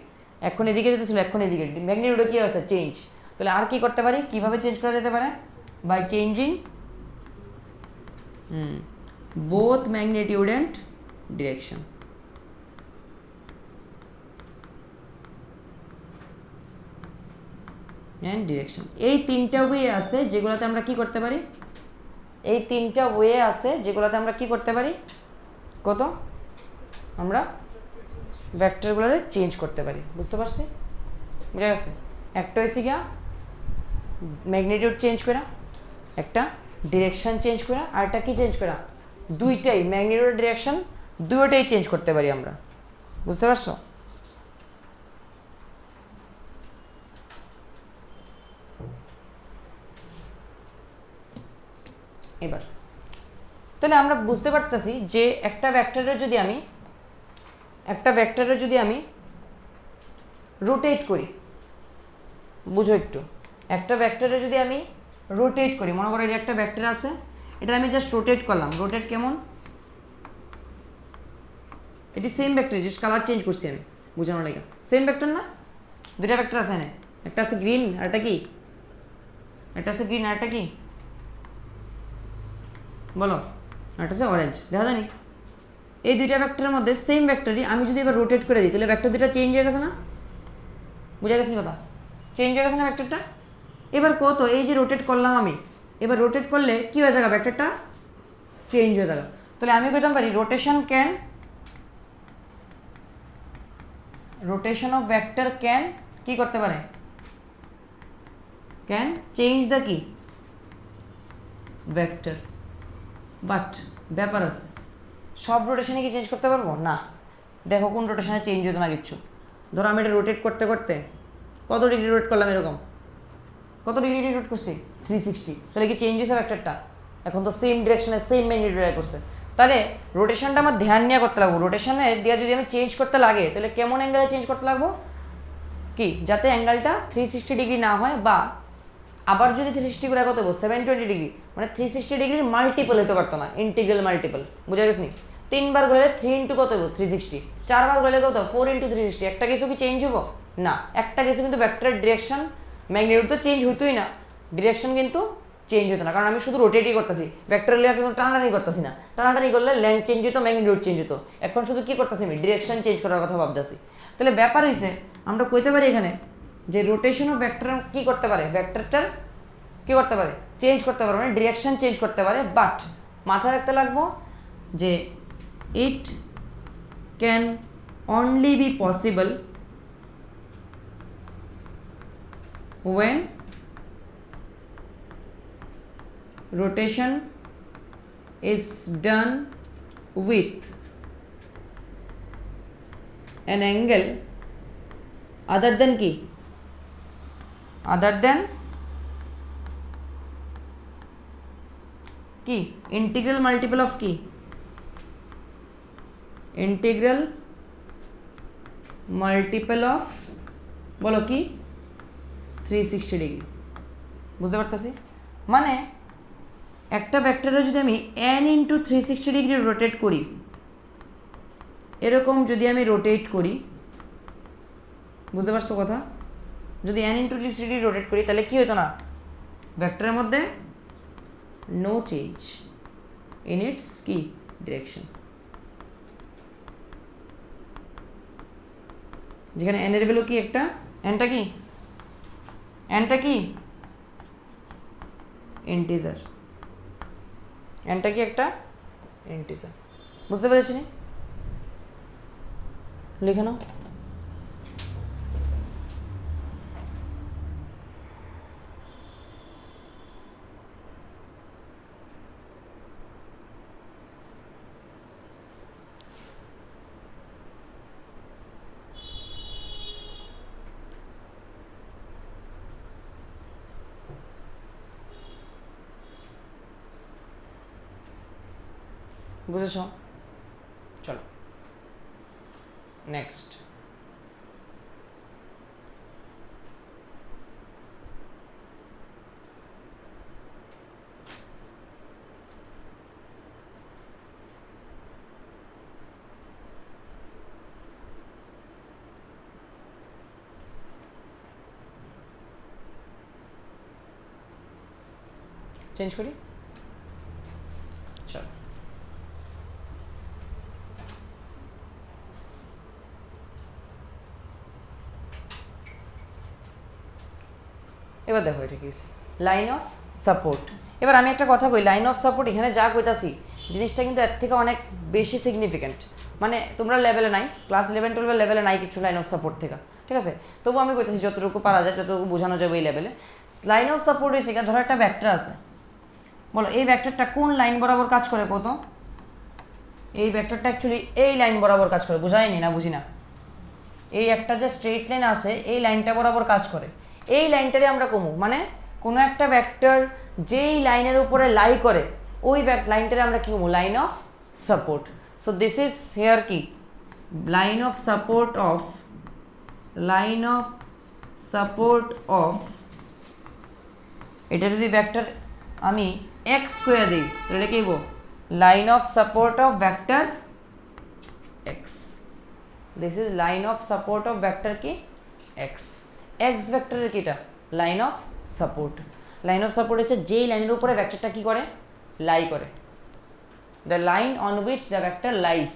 এখন এদিকে যেতেছিল, এখন এদিকে। ম্যাগনিটিউডও কি আছে? চেঞ্জ। তাহলে আর কি করতে পারি? কিভাবে চেঞ্জ করা যেতে পারে? By changing both magnitude and direction. and direction এই তিনটা ওয়ে আছে যেগুলোতে আমরা কি করতে পারি? এই তিনটা ওয়ে আছে যেগুলোতে আমরা কি করতে পারি? কত? আমরা ভেক্টরগুলোরে চেঞ্জ করতে পারি। বুঝতে পারছি? বুঝা গেছে? একটা হয়েছে গিয়া ম্যাগনিটিউড চেঞ্জ করা, একটা ডিরেকশন চেঞ্জ করা, আর একটা কি চেঞ্জ করা? দুইটাই, ম্যাগনিটিউড ডিরেকশন দুইটাই চেঞ্জ করতে পারি আমরা। বুঝতে পারছো? এবার তাহলে আমরা বুঝতে পারতেছি যে একটা ভেক্টরের যদি আমি রোটেট করি, বুঝো একটু, একটা ভেক্টরে যদি আমি রোটেট করি, মনে করো এটা একটা ভেক্টর আছে, এটা আমি জাস্ট রোটেট করলাম। রোটেট কেমন? এটি same vector, just colour change করছি আমি বোঝানোর লাগে। সেম ভেক্টর না? দুইটা ভেক্টর আছে না, একটা আছে গ্রিন আর একটা কি? একটা আছে গ্রিন আর একটা কি বলো? একটা আছে অরেঞ্জ। দেখা জানি এই দুইটা ভেক্টরের মধ্যে সেম ভেক্টরই আমি যদি এবার রোটেট করে দিই, তাহলে ভেক্টর দুইটা চেঞ্জ হয়ে গেছে না? বুঝা গেছে কথা? চেঞ্জ হয়ে গেছে না ভেক্টরটা? এবার কত, এই যে রোটেট করলাম আমি, এবার রোটেট করলে কি হয়ে যাবে? ভেক্টরটা চেঞ্জ হয়ে যাবে। তাহলে আমি কইতাম পারি রোটেশন অফ ভেক্টর ক্যান কি করতে পারে? ক্যান চেঞ্জ দ্য কি ভেক্টর। বাট ব্যাপার আছে, সব রোটেশনে কি চেঞ্জ করতে পারবো না? দেখো কোন রোটেশনে চেঞ্জ হতো না কিচ্ছু। ধরো আমি এটা রোটেট করতে করতে কত ডিগ্রি রোটেট করলাম? এরকম কত ডিগ্রি রোটেট করছি? 360। তাহলে কি চেঞ্জ হয়েছে ভেক্টরটা? এখন তো সেম ডিরেকশনে সেম ম্যাগনিটিউড করছে। তাহলে রোটেশনটা আমার ধ্যান নিয়ে করতে লাগবো। রোটেশনে দিয়ে যদি আমি চেঞ্জ করতে লাগে, তাহলে কেমন অ্যাঙ্গেলে চেঞ্জ করতে লাগবো? কি যাতে অ্যাঙ্গেলটা 360 ডিগ্রি না হয়, বা আবার যদি 360 করে কত হবো? 720 ডিগ্রি, মানে 360 ডিগ্রির মাল্টিপল হতে পারতো না, ইন্টিগ্রাল মাল্টিপল। বুঝা গেছে নি? 3 বার গেলে 3 ইন্টু কত হবো? 360। 4 বার গেলে কত? 4 ইন্টু 360। একটা কিছু কি চেঞ্জ হবো? না। একটা কিছু কিন্তু ভেক্টরের ডিরেকশন ম্যাগনিটিউড তো চেঞ্জ হতোই না, ডিরেকশন কিন্তু চেঞ্জ হতো না, কারণ আমি শুধু রোটেটই করতেছি। ভেক্টর লেয়ার কিন্তু টানাটানি করতেছি না। টানাটানি করলে লেন্থ চেঞ্জ হতো, ম্যাগনিটিউড চেঞ্জ হতো। এখন শুধু কি করতেছি? আমি ডিরেকশন চেঞ্জ করার কথা ভাবতেছি। তাহলে ব্যাপার হয়েছে, আমরা কইতে পারি এখানে যে রোটেশন অফ ভেক্টর কি করতে পারে? ভেক্টরটার কি করতে পারে? চেঞ্জ করতে পারে, মানে ডিরেকশন চেঞ্জ করতে পারে। বাট মাথায় রাখতে লাগবো যে it can only be possible when rotation is done with an angle other than কি, আদার দেন কি, ইন্টিগ্রাল মাল্টিপল অফ কি, ইন্টিগ্রাল মাল্টিপল অফ বলো কি 360 ডিগ্রি। বুঝতে পারতেছি? মানে একটা ভেক্টরে যদি আমি n ইন্টু 360 ডিগ্রি রোটেট করি, এরকম যদি আমি রোটেট করি, বুঝতে পারছো কথা, যদি n ইন্টু 360 ডিগ্রি রোটেট করি তাহলে কি হতো না, ভেক্টরের মধ্যে নো চেঞ্জ ইন ইটস কি ডিরেকশন। যেখানে n এর ভ্যালু কি একটা, nটা কি, nটা কি ইন্টিজার, nটা কি একটা ইন্টিজার। বুঝতে পেরেছি? লিখে নাও। বুঝেছ? চলো নেক্সট। চেঞ্জ করি, চলো। এবার দেখো এটা কি হচ্ছে, লাইন অফ সাপোর্ট। এবার আমি একটা কথা কই, লাইন অফ সাপোর্ট এখানে যা কইতাছি জিনিসটা কিন্তু এর থেকে অনেক বেশি সিগনিফিক্যান্ট। মানে তোমরা লেভেলে নাই, ক্লাস 11-12 লেভেলে নাই কিছু লাইন অফ সাপোর্ট থেকে, ঠিক আছে? তবু আমি কইতাছি যতটুকু পারা যায়, যতটুকু বোঝানো যাবে এই লেভেলে। লাইন অফ সাপোর্ট হয়েছে, ধরো একটা ভেক্টর আছে, বলো এই ভেক্টরটা কোন লাইন বরাবর কাজ করে কত? এই ভেক্টরটা অ্যাকচুয়ালি এই লাইন বরাবর কাজ করে, বুঝায়নি না? বুঝি না? এই একটা যে স্ট্রেট লাইন আছে এই লাইনটা বরাবর কাজ করে, এই লাইনটারে আমরা কমু, মানে কোনো একটা ভেক্টর যেই লাইনের উপরে লাই করে ওই লাইনটারে আমরা কি কমু, line of support. So this is here কি line of support of, line of support of, এটা যদি ভেক্টর আমি এক্স স্কোয়ার দিই তাহলে কি বলবো, line of support of vector X. This is line of support of vector কি X. X ভেক্টরের কি এটা line of support. Line of support হচ্ছে যেই লাইনের উপরে ভেক্টরটা কি করে, লাই করে, the line on which the vector lies.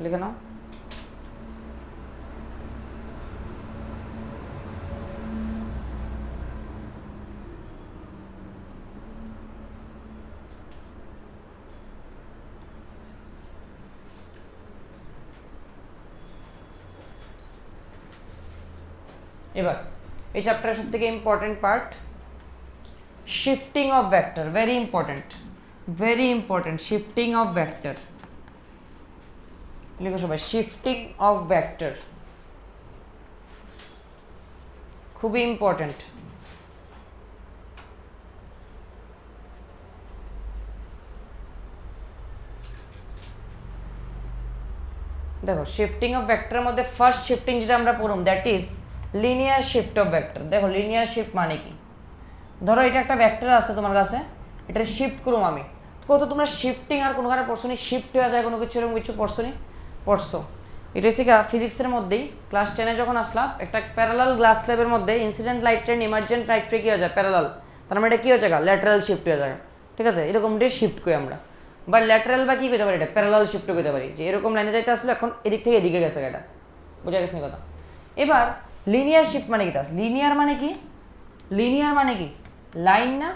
লিখে নাও। এবার এই চ্যাপ্টারের সব থেকে important part shifting of vector, very important, very important. Shifting of vector লিখো সবাই, শিফটিং অফ ভেক্টর খুবই ইম্পর্টেন্ট। দেখো শিফটিং অফ ভেক্টরের মধ্যে ফার্স্ট শিফটিং যেটা আমরা পড়ব that is linear shift of vector. দেখো লিনিয়ার শিফট মানে কি, ধরো এটা একটা ভেক্টর আছে তোমার কাছে, এটা শিফট করুম আমি, কত তোমরা শিফটিং আর কোনোখানে পড়ছো নি, শিফট হয়ে যায় কোনো কিছু, এরকম কিছু পড়ছো নি? পড়ছো। এটা হচ্ছে ফিজিক্সের মধ্যেই ক্লাস 10-এ যখন আসলাম, একটা প্যারালাল গ্লাস স্ল্যাবের মধ্যে incident light train emergent light tray কী হয়ে যায়, প্যারালাল, তার মানে এটা কী হয়ে যায়, ল্যাটারাল শিফট হয়ে যায়, ঠিক আছে? এরকম দিয়ে শিফট করি আমরা, বা ল্যাটারাল বা কী করতে পারি, এটা প্যারালাল শিফটও করতে পারি, যে এরকম লাইনে যাইতে আসলে এখন এদিক থেকে এদিকে গেছে, এটা বোঝা গেছে কথা। এবার লিনিয়ার শিফট মানে কি, লিনিয়ার মানে কি, লিনিয়ার মানে কি লাইন না,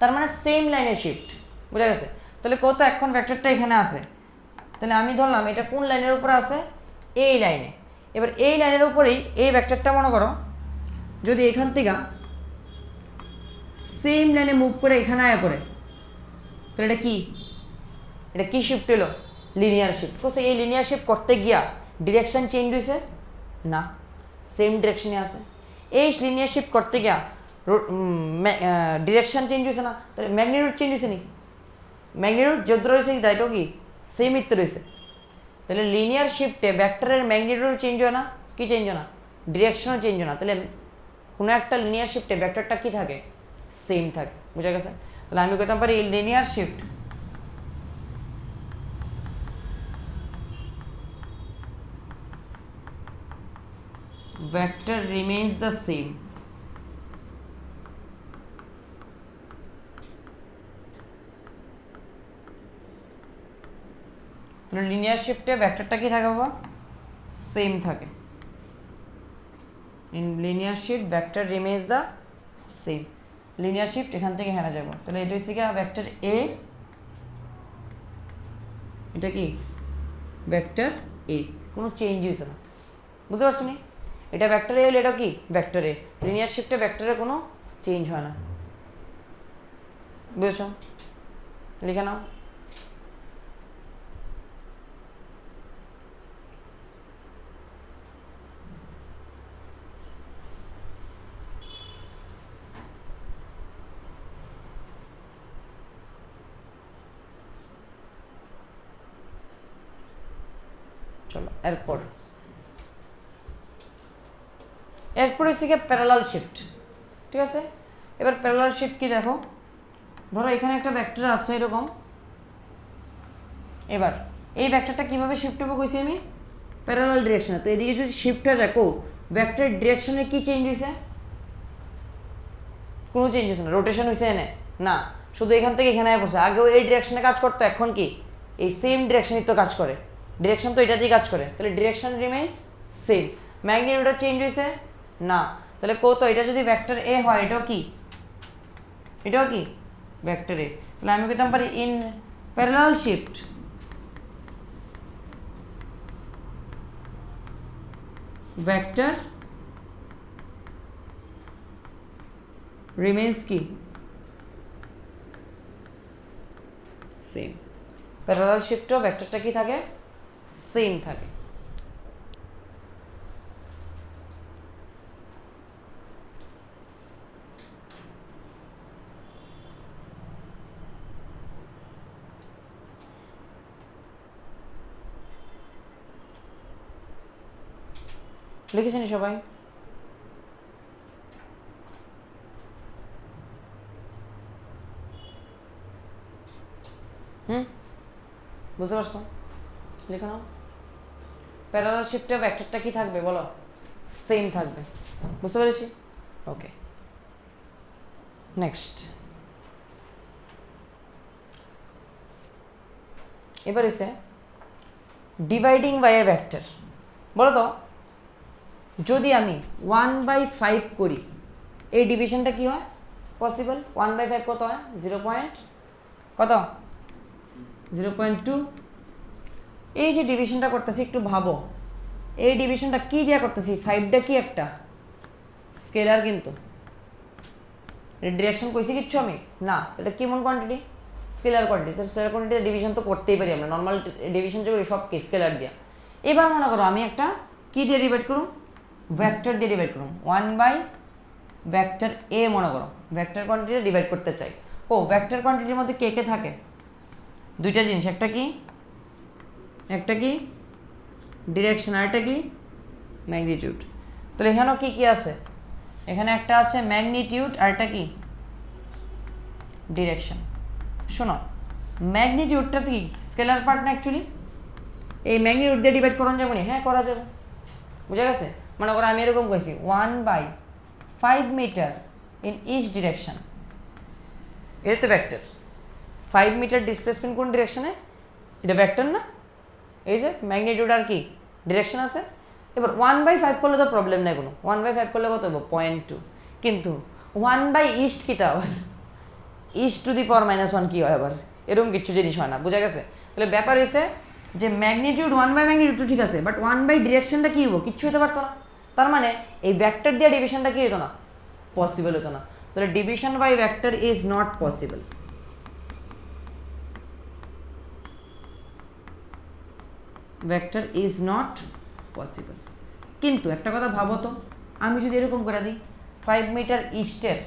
তার মানে সেম লাইনে শিফট, বোঝা গেছে? তাহলে কত এখন ভেক্টরটা এখানে আছে, তাহলে আমি ধরলাম এটা কোন লাইনের উপরে আছে, এই লাইনে, এবার এই লাইনের উপরেই এই ভেক্টরটা মনে করো যদি এখান থেকে সেম লাইনে মুভ করে এখানে আয়া পড়ে, তাহলে এটা কি শিফট হলো? Linear shift. কোসে এই লিনিয়ার শিফট করতে গিয়া ডিরেকশন চেঞ্জ হয়েছে না, সেম ডিরেকশনে আছে। এই লিনিয়ার শিফট করতে গিয়া ডিরেকশন চেঞ্জ হয়েছে না, তাহলে ম্যাগনিটিউড চেঞ্জ হয়েছে নি? ম্যাগনিটিউড যত রয়েছে তাইটাও কি সেম ইত্য রয়েছে। তাহলে লিনিয়ার শিফটে ভেক্টরের ম্যাগনিটিউড চেঞ্জ হয় না, কি চেঞ্জ হয় না? ডিরেকশনও চেঞ্জ হয় না। তাহলে কোনো একটা লিনিয়ার শিফটে ভেক্টরটা কি থাকে? সেম থাকে। বুঝা গেছে? তাহলে আমি কইতাম পারি এই linear shift vector remains the same. তাহলে লিনিয়ার শিফটে ভেক্টরটা কি থাকে বাবা? সেম থাকে। In linear shift vector remains the same. Linear shift এখান থেকে হেনা যাব, তাহলে এটা হচ্ছে কি ভেক্টর এ, এটা কি ভেক্টর এ, কোনো চেঞ্জ হয়েছে না। বুঝতে পারছো নি? এটা ভেক্টর এ হলে এটা কি ভেক্টর এ। লিনিয়ার শিফটে ভেক্টরে কোনো চেঞ্জ হয় না। বুঝছো? লিখে নাও। চলো এরপর এসে প্যারালাল শিফট। ঠিক আছে, এবার প্যারালাল শিফট কি দেখো, ধরো এখানে একটা ভেক্টর আছে এরকম, এবার এই ভেক্টরটা কিভাবে শিফট হবে কইছি আমি? প্যারালাল ডিরেকশনে। তো এদিকে যদি শিফট হয়ে যায়, কো ভেক্টর ডিরেকশনে কি চেঞ্জ হয়েছে? কোনো চেঞ্জ হয়েছে না। রোটেশন হয়েছে এনে না, শুধু এখান থেকে এখানে পড়ছে। আগেও এই ডিরেকশনে কাজ করতো, এখন কি এই সেম ডিরেকশনই তো কাজ করে। ডিরেকশন তো এটাতেই কাজ করে, তাহলে ডিরেকশন রিমেইন্স সেম। ম্যাগনিটিউডটা চেঞ্জ হয়েছে না, তাহলে কত? এটা যদি ভেক্টর এ হয়, এটাও কি ভেক্টর এ। তাহলে আমি কইতাম পারি in parallel shift vector remains কি সেম। প্যারালাল শিফটও ভেক্টরটা কি থাকে? সেম থাকে। লিখেছেন সবাই? বুঝতে পারছো? লিখে নাও। প্যারালাল শিফটে ভেক্টরটা কি থাকবে বলো? সেম থাকবে। বুঝতে পেরেছি? ওকে, নেক্সট। এবার এসে ডিভাইডিং বাই এ ভেক্টর। বলো তো, যদি আমি 1/5 করি, এই ডিভিশনটা কি হয়? পসিবল। 1/5 কত হয়? 0.2। এই যে ডিভিশনটা করতেছি একটু ভাবো, এই ডিভিশনটা কি দিয়া করতেছি? 5টা কি একটা স্কেলার, কিন্তু ডিরেকশন কইছি কিচ্ছু আমি না। এটা কেমন কোয়ান্টিটি? Scalar quantity. স্কেলার কোয়ান্টিটিতে ডিভিশন তো করতেই পারি আমরা, নর্মাল ডিভিশন যে করি সব কি স্কেলার দিয়া। এবার মনে করো আমি একটা কি দিয়ে ডিভাইড করুন? ভেক্টর দিয়ে ডিভাইড করুন। 1/ভেক্টর এ মনে করো ভেক্টর কোয়ান্টিটি ডিভাইড করতে চাই। ও ভেক্টর কোয়ান্টিটির মধ্যে কে কে থাকে? দুইটা জিনিস, একটা কি ডিরেকশন, আর একটা কি ম্যাগনিটিউড। তাহলে এখানেও কি কি আছে? এখানে একটা আছে ম্যাগনিটিউড, আর একটা কি ডিরেকশন। শোনো, ম্যাগনিটিউডটা কি স্কেলার পার্ট না অ্যাকচুয়ালি? এই ম্যাগনিটিউড দিয়ে ডিভাইড করা যাবে না? হ্যাঁ করা যাবে। বুঝা গেছে? মনে করো আমি এরকম কইছি 1/5 মিটার ইন ইচ ডিরেকশন, এটা তো ভেক্টর। 5 মিটার ডিসপ্লেসমেন্ট কোন ডিরেকশনে? এটা ভেক্টর না? এই যে ম্যাগনিটিউড আর কি ডিরেকশন আছে। এবার 1/5 করলে তো প্রবলেম নেই কোনো। 1/5 করলে কত হবো? 0.2। কিন্তু 1/ইস্ট কিটা আবার? ইস্ট টু দি পাওয়ার -1 কি হয় আবার? এরকম কিছু জিনিস হয় না। বুঝা গেছে? তাহলে ব্যাপার হয়েছে যে ম্যাগনিটিউড 1/2 ঠিক আছে, বাট 1 ডিরেকশনটা কী হবো, কিচ্ছু হতে পারতো না। তার মানে এই ভেক্টর দিয়ে ডিভিশনটা কী হতো না, পসিবল হতো না। তাহলে division by vector is not possible. Vector is not possible. কিন্তু একটা কথা ভাবো তো, আমি যদি এরকম করে দিই 5 মিটার ইস্টের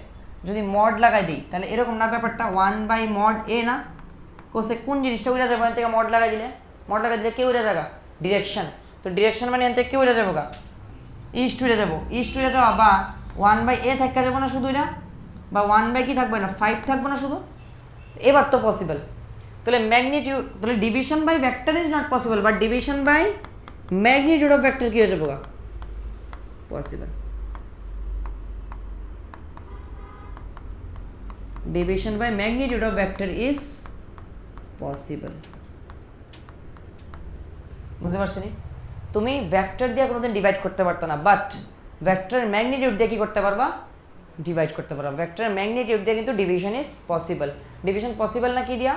যদি মড লাগাই দিই, তাহলে এরকম না ব্যাপারটা 1/mod a না, কোসে কোন জিনিসটা উড়ে যাবে এখান থেকে মড লাগাই দিলে, মড লাগাই দিলে কে উড়ে যাবে, ডিরেকশন। তো ডিরেকশন মানে এখান থেকে কে উড়ে যাবো গা, ইস্ট উড়ে যাবো, ইস্ট উড়ে যাওয়া, বা 1/a থাকা যাবো না শুধু এটা, বা 1 কি থাকবে না, 5 থাকবো না শুধু, এবার তো পসিবল। তাহলে ম্যাগনিটিউড, তাহলে division by vector is not possible, but division by magnitude of vector কি হয়ে যাবো গা, possible. Division by magnitude of vector is possible. বুঝতে পারছি নি? তুমি ভেক্টর দিয়ে কোনোদিন ডিভাইড করতে পারতো না, বাট ভেক্টরের ম্যাগনিটিউড দিয়ে কি করতে পারবা, ডিভাইড করতে পারবা। ভেক্টরের ম্যাগনিটিউড দিয়ে কিন্তু division is possible. Division possible না কি দিয়া,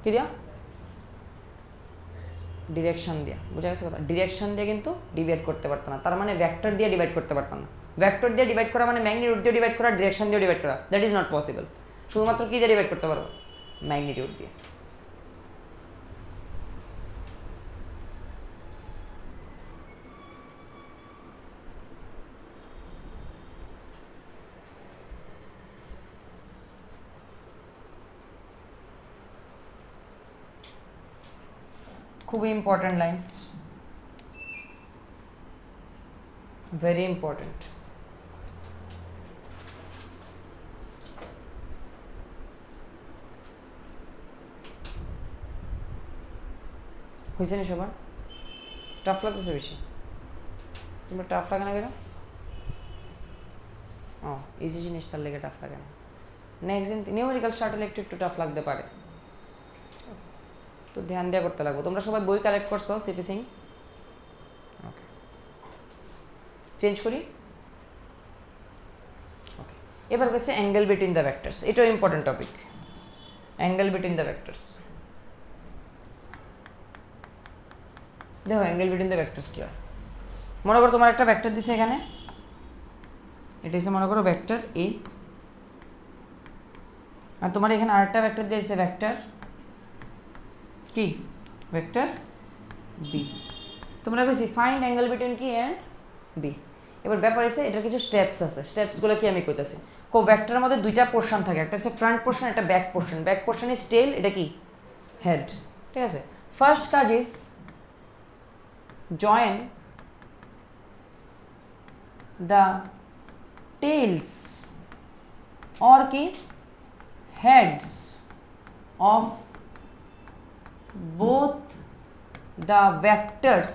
কি দিয়া, ডিরেকশন দিয়া। বুঝা গেছে কথা, ডিরেকশন দিয়ে কিন্তু ডিভাইড করতে পারতো না, তার মানে ভেক্টর দিয়ে ডিভাইড করতে পারতো না। ভেক্টর দিয়ে ডিভাইড করা মানে ম্যাগনিটিউড দিয়ে ডিভাইড করা, ডিরেকশন দিয়ে ডিভাইড করা, দ্যাট ইজ নট পসিবল। শুধুমাত্র কি দিয়ে ডিভাইড করতে পারবো, ম্যাগনিটিউড দিয়ে। খুবই ইম্পর্টেন্ট লাইন্স, ভেরি ইম্পর্টেন্ট। হয়েছে নি সবার? টাফ লাগতেছে বেশি? তোমরা টাফ লাগে না কেন? ও ইজি জিনিস, তার লেগে টাফ লাগে না। নেক্সট দিন নিউমেরিক্যাল স্টার্ট হলে একটু একটু টাফ লাগতে পারে, তো ধ্যান দেওয়া করতে লাগবে। তোমরা সবাই বই কালেক্ট করছো সিপি সিং? ওকে, চেঞ্জ করি। ওকে, এবার গেছে অ্যাঙ্গেল বিটুইন দ্য ভেক্টরস। এটাও important topic, angle between the vectors. দেখো অ্যাঙ্গেল বিটুইন দ্য ভেক্টরস কী হয়। মনে করো তোমার একটা ভেক্টর দিছে এখানে, এটা হচ্ছে মনে করো ভেক্টর এ, আর তোমার এখানে আরেকটা ভেক্টর দিয়েছে ভেক্টর কি, ভেক্টর বি। তোমরা কইছি ফাইন্ড অ্যাঙ্গেল বিটুইন কি অ্যান্ড বি। এবার ব্যাপার হচ্ছে এটার কিছু স্টেপস আছে, স্টেপসগুলো কি আমি কইতাছি। কো ভেক্টরের মধ্যে দুইটা পোর্শন থাকে, একটা হচ্ছে ফ্রন্ট পোর্শন, একটা back portion. Back portion is tail, এটা কি হেড, ঠিক আছে। ফার্স্ট কাজ is join the tails or কি heads of both the vectors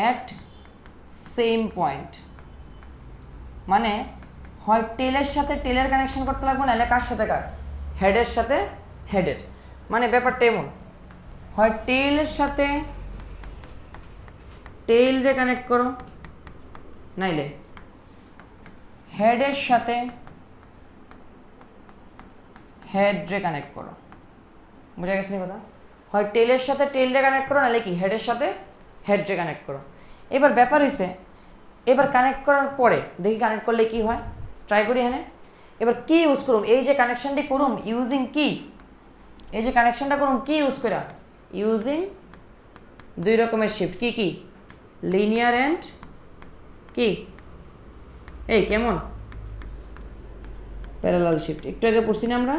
at same point। মানে হয় টেলের সাথে টেলের কানেকশন করতে লাগবে, নাহলে কার সাথে কার, হেডের সাথে হেডের। মানে ব্যাপারটা এমন, হয় টেলের সাথে টেল রে কানেক্ট করো, নাইলে হেডের সাথে হেড রে কানেক্ট করো। বুঝা গেছে না কথা? হয় টেলের সাথে টেল রে কানেক্ট করো, নাহলে কি হেডের সাথে হেড রে কানেক্ট করো। এবার ব্যাপার হয়েছে, এবার কানেক্ট করার পরে দেখি কানেক্ট করলে কি হয়, ট্রাই করি এখানে। এবার কি ইউজ করুম, এই যে কানেকশনটি করুম ইউজিং কি, এই যে কানেকশনটা করুম কি ইউজ করা, ইউজিং দুই রকমের শিফট। কি কি, লিনিয়ার অ্যান্ড কি, এই কেমন, প্যারালাল শিফট। একটু আগে পড়ছি না আমরা,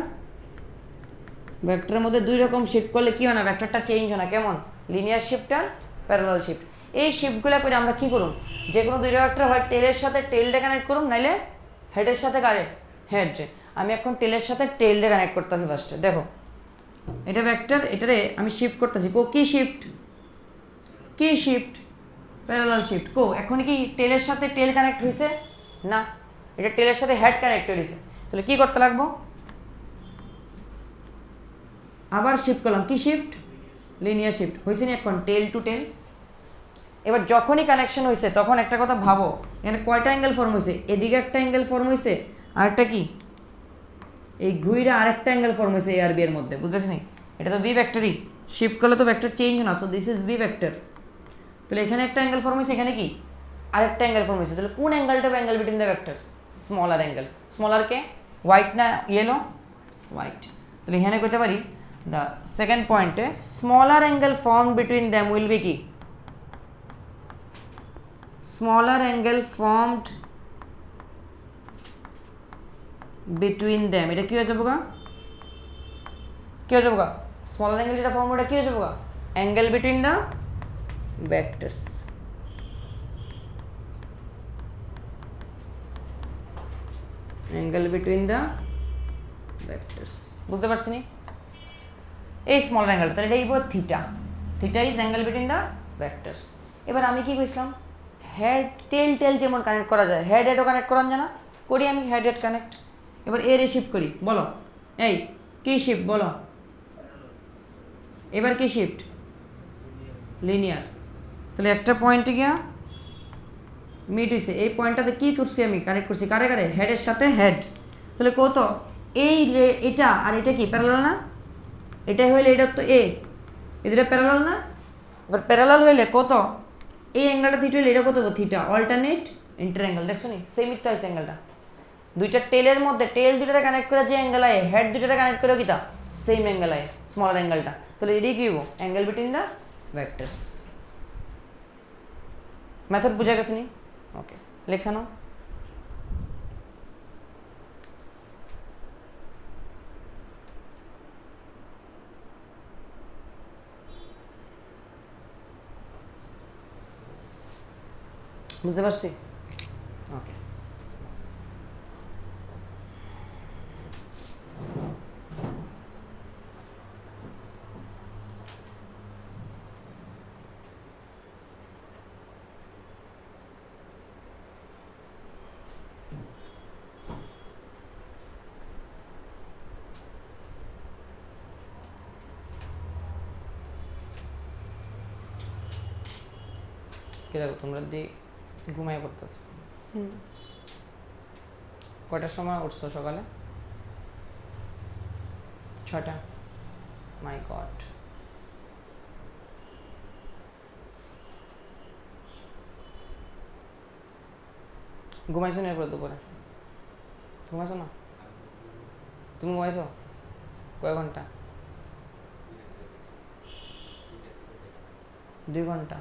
ভেক্টরের মধ্যে দুই রকম শিফট করলে কি হয় না, ভেক্টরটা চেঞ্জ হয় না। কেমন, linear shift are parallel shift. এই শিফটগুলো করে আমরা কি করুম, যে কোনো দুই ভেক্টর হয় টেলের সাথে টেলটা কানেক্ট করুম, নাইলে হেডের সাথে কারে, হেড রে। আমি এখন টেলের সাথে টেলটা কানেক্ট করতেছি ফার্স্টে। দেখো এটা ভেক্টর, এটারে আমি শিফট করতেছি। কো কি শিফট, কি শিফট, প্যারালাল শিফট। কো এখন কি টেলের সাথে টেল কানেক্ট হয়েছে না, এটা টেলের সাথে হেড কানেক্ট হয়েছে। তাহলে কি করতে লাগবো, আবার শিফট করলাম। কি শিফট, লিনিয়ার শিফট হয়েছে না এখন টেল টু টেল। এবার যখনই কানেকশন হয়েছে তখন একটা কথা ভাবো, এখানে কয়টা অ্যাঙ্গেল ফর্ম হয়েছে, এদিকে একটা অ্যাঙ্গেল ফর্ম হয়েছে, আরেকটা কি এই ঘুইরা আরেকটা অ্যাঙ্গেল ফর্ম হয়েছে এ আর বি এর মধ্যে। বুঝতেছি নি, এটা তো বি ভেক্টরই, শিফট করলে তো ভেক্টর চেঞ্জ না, so this is B vector. তাহলে এখানে একটা অ্যাঙ্গেল ফর্ম হয়েছে, এখানে কি আরেকটা অ্যাঙ্গেল ফর্ম হয়েছে। তাহলে কোন অ্যাঙ্গেলটা angle between the vectors? Smaller angle. Smaller কে হোয়াইট না ইয়েলো? হোয়াইট। তাহলে এখানে কইতে পারি দ্য সেকেন্ড পয়েন্টে smaller angle form between them will be কি? Smaller angle formed between them, এটা কি হয়ে যাবো গা? কি হয়ে যাবো গা? স্মলার অ্যাঙ্গেল যেটা ফর্ম ওটা কি হয়ে যাবো গা? Angle between the vectors. Angle between the vectors, বুঝতে পারছি নি? এই স্মল অ্যাঙ্গেলটা, তাহলে এটা এই theta, theta is angle between the vectors. এবার আমি কি কইছিলাম, হেড টেল টেল যেমন কানেক্ট করা যায়, হেড হেডও কানেক্ট করান জানা, করি আমি হেড হেড কানেক্ট। এবার এর শিফট করি, বলো এই কি শিফট বলো, এবার কি শিফট? লিনিয়ার। তাহলে একটা পয়েন্টে গিয়া মিট হয়েছে, এই পয়েন্টটাতে কি করছি আমি? কানেক্ট করছি কারে কারে? হেডের সাথে হেড। তাহলে কত এই এটা আর এটা কি প্যারালাল না? এটাই হইলে এটা তো এ, এটা প্যারালাল না? এবার প্যারালাল হইলে কত এই অ্যাঙ্গেলটা থিটা হইলে এটা কত হবে? Theta alternate inter angle. দেখছো নি সেম ইটটা হয়েছে অ্যাঙ্গেলটা, দুইটা টেলের মধ্যে টেল দুইটারে কানেক্ট করে যে অ্যাঙ্গেল আয়, হেড দুইটারে কানেক্ট করে কিটা সেম অ্যাঙ্গেল আয়, স্মলার অ্যাঙ্গেলটা। তাহলে এটাই কি হবো? Angle between the vectors. Method বুঝা গেছে নি? ওকে, লেখানো। বুঝতে পারছি? ওকে, কি দেখো তোমরা দিয়ে ঘুমায় পড়তেছ। কয়টার সময় উঠছো সকালে? 6টা। মাই গড, ঘুমাইছো না এরপর দুপুরে? ঘুমাইছো না? তুমি ঘুমাইছো কয় ঘন্টা? 2 ঘন্টা।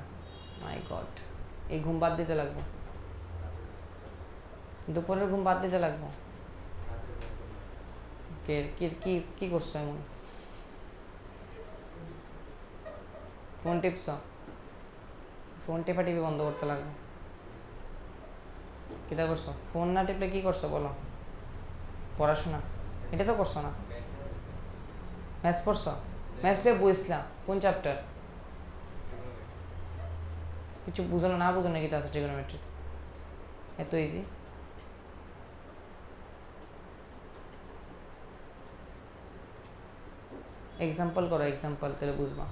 মাই গড, এই ঘুম বাদ দিতে লাগবো, দুপুরের ঘুম বাদ দিতে লাগবো। কি কি করছো এমন? Phone tips? ফোন টেপা টিপি বন্ধ করতে লাগবে। কিটা করছো? ফোন না টিপলে কি করছো বলো? পড়াশোনা এটা তো করছো না। ম্যাথস পড়ছো? ম্যাথস দিয়ে বুঝলাম কোন চ্যাপ্টার? কিছু বুঝো না বুঝো না, কিটা আছে ট্রিগোনোমেট্রি এত ইজি? এক্সাম্পল করো, এক্সাম্পল, তাহলে বুঝবা।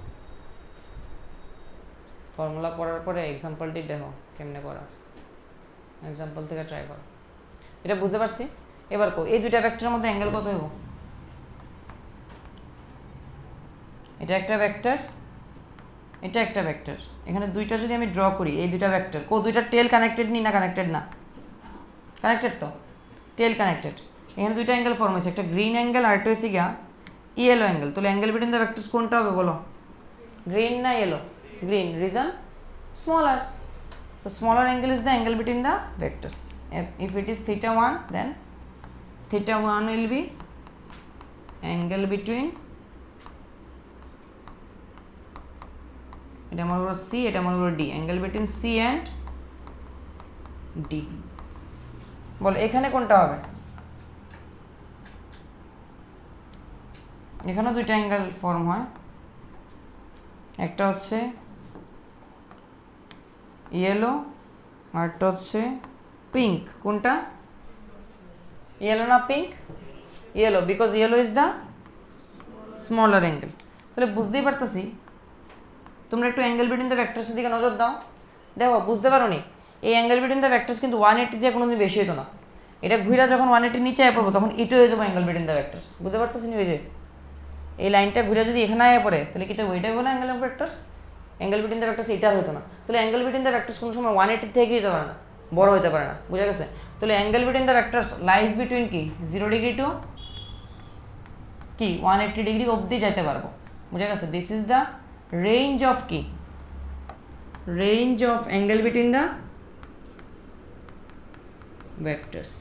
ফর্মুলা পড়ার পরে এক্সাম্পলটি দেখো কেমনে করা আছে, এক্সাম্পল থেকে ট্রাই করো। এটা বুঝতে পারছি। এবার কো এই দুইটা ভেক্টরের মধ্যে অ্যাঙ্গেল কত হইব? এটা একটা ভেক্টর, এটা একটা ভেক্টর। এখানে দুইটা যদি আমি ড্র করি, এই দুইটা ভেক্টর কো দুইটা টেল কানেক্টেড নি না? কানেক্টেড না? কানেক্টেড তো, টেল কানেক্টেড। এখানে দুইটা অ্যাঙ্গেল ফর্ম হয়েছে, একটা গ্রিন অ্যাঙ্গেল আর একটা হয়েছে গিয়া ইয়েলো অ্যাঙ্গেল। তাহলে অ্যাঙ্গেল বিটুইন দ্য ভেক্টরস কোনটা হবে বলো? গ্রিন না yellow? Green, reason smaller. So smaller angle is the angle between the vectors. If it is theta 1, then theta 1 will be angle between, এটা মনে করো C, এটা মনে করো D, angle between C and D। বলো এখানে কোনটা হবে? এখানেও দুইটা অ্যাঙ্গেল ফর্ম হয়, একটা হচ্ছে ইয়েলো আর একটা হচ্ছে পিঙ্ক। কোনটা? ইয়েলো না pink? Yellow, because yellow is the smaller angle. তাহলে বুঝতেই পারতেছি, তোমরা একটু অ্যাঙ্গেল বিটুইন দ্য ভেক্টরসের দিকে নজর দাও, দেখো বুঝতে পারো নি এই অ্যাঙ্গেল বিটুইন দ্য ভেক্টরস কিন্তু 180 দিয়ে কোনোদিন বেশি হতো না। এটা ঘুরা যখন 180 নিচে পড়বো তখন ইটো হয়ে যাবো অ্যাঙ্গেল বিটুইন দ্য ভেক্টরস। বুঝতে পারতেছি নি? ওই যে এই লাইনটা ঘুরে যদি এখানে আয়া পড়ে তাহলে কি এটা ওইটাই বলে angle of vectors? Angle between the vectors এটা আর হতো না। তাহলে অ্যাঙ্গেল বিটুইন দ্য ভেক্টরস কোনো সময় 180 থেকে যেতে পারে না, বড় হতে পারে না, বুঝা গেছে? তাহলে angle between the vectors lies between কি 0 ডিগ্রি টু কি 180 ডিগ্রি অবধি যেতে পারবো, বুঝা গেছে? This is the range of কি, range of angle between the vectors,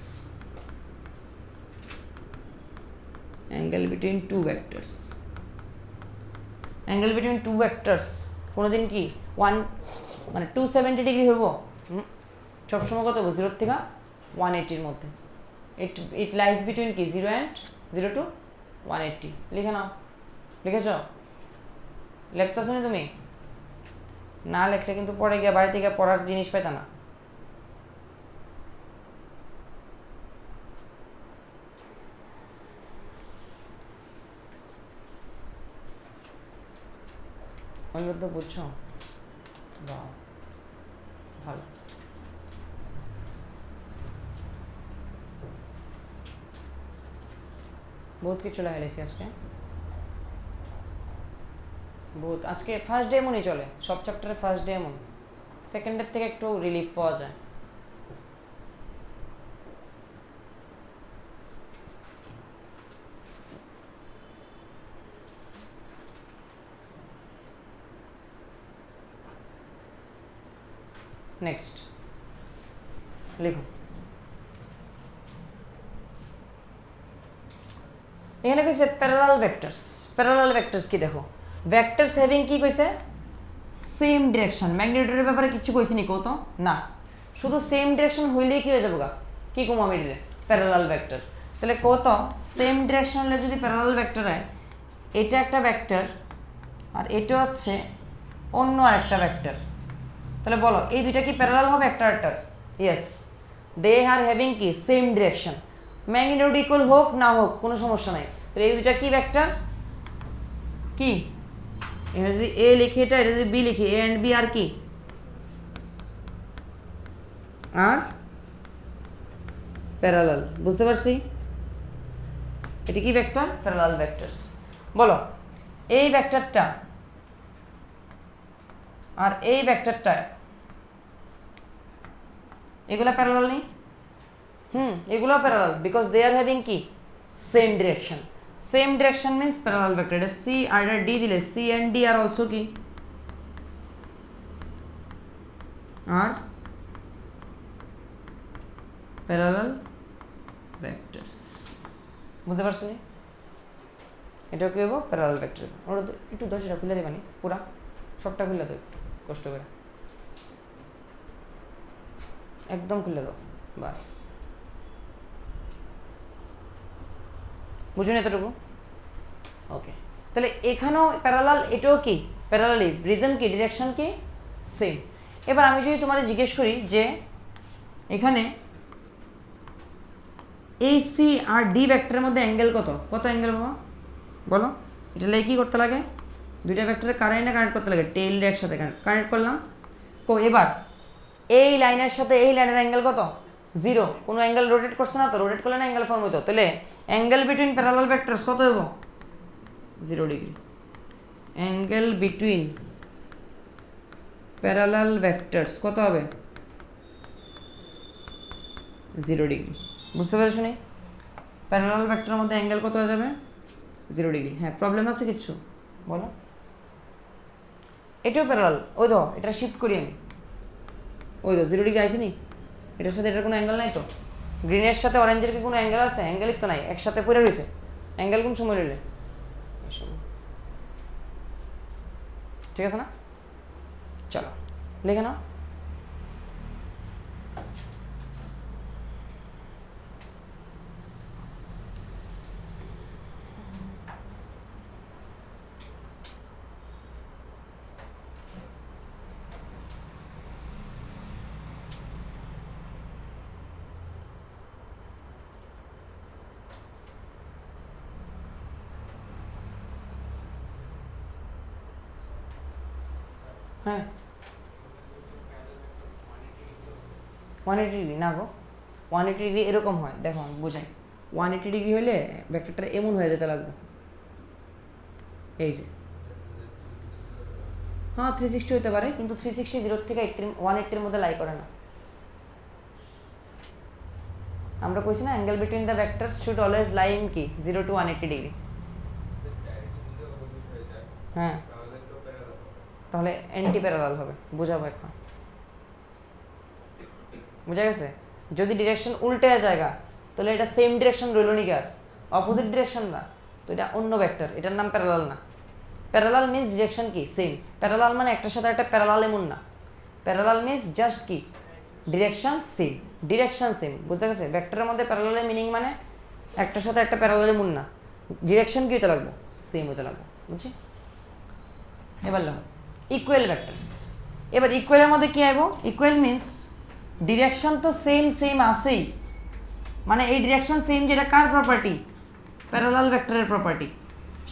angle between two vectors. Angle between two vectors কোনোদিন কি 270 ডিগ্রি হইব? সবসময় কত হবো? 0 থেকে 180 মধ্যে। ইট লাইজ বিটুইন কি 0 টু 180। লিখে নাও। লিখেছ? লিখতেছো না তুমি? না লিখলে কিন্তু পরে গিয়ে বাড়ি থেকে পড়ার জিনিস পাইতা না। অনুরোধ বুঝছো? বাহ, ভালো। বহুত কিছু লাগাইছি আজকে, বহুত। আজকে ফার্স্ট ডে এমনই চলে, সব চ্যাপ্টারে ফার্স্ট ডে এমন, সেকেন্ডের থেকে একটু রিলিফ পাওয়া যায়। নেক্সট লিখো। এখানে কইছে প্যারালাল ভেক্টরস। প্যারালাল ভেক্টরস কি দেখো, ভেক্টরস হ্যাভিং কি কইছে? Same direction. ম্যাগনিটিউডের ব্যাপারে কিছু কইছি নি কত? না, শুধু সেম ডিরেকশন হইলেই কি হয়ে যাবো গা? কি কম আমি দিলে প্যারালাল ভেক্টর। তাহলে কত সেম ডিরেকশন হলে যদি প্যারালাল ভেক্টর হয়, এটা একটা ভেক্টর আর এটা হচ্ছে অন্য আরেকটা ভেক্টর, তাহলে বলো এই দুইটা কি প্যারালাল হবে একটা আরেকটার? ইয়েস, দে আর হ্যাভিং কি সেম ডিরেকশন। ম্যাগনিটিউড ইকুয়াল হোক না হোক কোনো সমস্যা নাই। তাহলে এই দুইটা কি ভেক্টর? কি এখানে যদি এ লিখি, এটা যদি বি লিখি, এ অ্যান্ড বি আর কি আর প্যারালাল। বুঝতে পারছি? এটি কি ভেক্টর? Parallel vectors. বলো এই ভেক্টরটা আর এই ভেক্টরটা এগুলা প্যারালাল নেই? এগুলো parallel because they are having কি same direction. Same direction means parallel vector. এটা সি আর এটা ডি দিলে C and D are also কি আর প্যারালাল ভেক্টরস। বুঝতে পারছো? এটা কি হবো? Parallel vector. ওরা তো একটু 10টা খুলে দেবানি, পুরা সবটা খুলে দেবে কষ্ট করে, একদম খুলে দাও বাস। বুঝুন এতটুকু? ওকে, তাহলে এখানেও প্যারালাল, এটাও কি প্যারালালি। রিজন কি? ডিরেকশন কি সেম। এবার আমি যদি তোমার জিজ্ঞেস করি যে এখানে এই সি আর ডি ভেক্টরের মধ্যে অ্যাঙ্গেল কত? কত অ্যাঙ্গেল বাবা বলো? এটা লাগে কি করতে লাগে? দুইটা ভেক্টরের কারেন্টে কানেক্ট করতে লাগে, টেইল একসাথে কানেক্ট করলাম। এবার এই লাইনের সাথে এই লাইনের অ্যাঙ্গেল কত? 0। কোনো অ্যাঙ্গেল রোটেট করছে না তো, রোটেট করলে না অ্যাঙ্গেল ফর্ম হইতো। তাহলে অ্যাঙ্গেল বিটুইন প্যারালাল ভেক্টরস কত হইব? 0 degree. Angle between parallel vectors কত হবে? 0 ডিগ্রি। বুঝতে পেরেছো? নি প্যারালাল ভেক্টরের মধ্যে অ্যাঙ্গেল কত হয়ে যাবে? 0 ডিগ্রি। হ্যাঁ, প্রবলেম আছে কিচ্ছু? বলো। এটাও প্যারালাল, ওই তো এটা শিফট করি আমি, ওই তো 0 ডিগ্রি আইসি নি, এটার সাথে এটার কোনো অ্যাঙ্গেল নাই তো। গ্রিনের সাথে অরেঞ্জের কি কোনো অ্যাঙ্গেল আছে? অ্যাঙ্গেলই তো নাই, একসাথে পড়ে রয়েছে। অ্যাঙ্গেল কোন সময় রইলে? ঠিক আছে না? চলো লিখে নাও। হ্যাঁ, 180 ডিগ্রি না গো, 180 ডিগ্রি এরকম হয়। দেখো আমি বোঝাই, 180 ডিগ্রি হলে ভেক্টরটা এমন হয়ে যেতে লাগবে। এই যে হ্যাঁ 360 হতে পারে, কিন্তু 360 0 থেকে 180 মধ্যে লাই করে না। আমরা কইছি না angle between the vectors should always lie in কি 0 to 180 ডিগ্রি। হ্যাঁ তাহলে অ্যান্টি প্যারালাল হবে, বোঝাবো এখন। বুঝা গেছে? যদি ডিরেকশন উল্টে জায়গা তাহলে এটা সেম ডিরেকশন রইল নি, আর অপোজিট ডিরেকশন না, তো এটা অন্য ভেক্টর, এটার নাম প্যারালাল না। প্যারালাল মিন্স ডিরেকশন কি সেম। প্যারালাল মানে একটার সাথে একটা প্যারালাল এমন না। প্যারালাল মিন্স জাস্ট কি ডিরেকশন সেম, ডিরেকশন সেম। বুঝতে গেছে? ভেক্টরের মধ্যে প্যারালালের মিনিং মানে একটার সাথে একটা প্যারালাল এমন না, ডিরেকশন কি হতে লাগবে সেম হতে লাগবে। বুঝছি? এবার লো ইকুয়াল ভেক্টরস। এবার ইকুয়ালের মধ্যে কি আইব? ইকুয়াল মিন্স ডিরেকশন তো সেম সেম আসেই, মানে এই ডিরেকশন সেম, যেটা কার প্রপার্টি? প্যারালাল ভেক্টরের প্রপার্টি।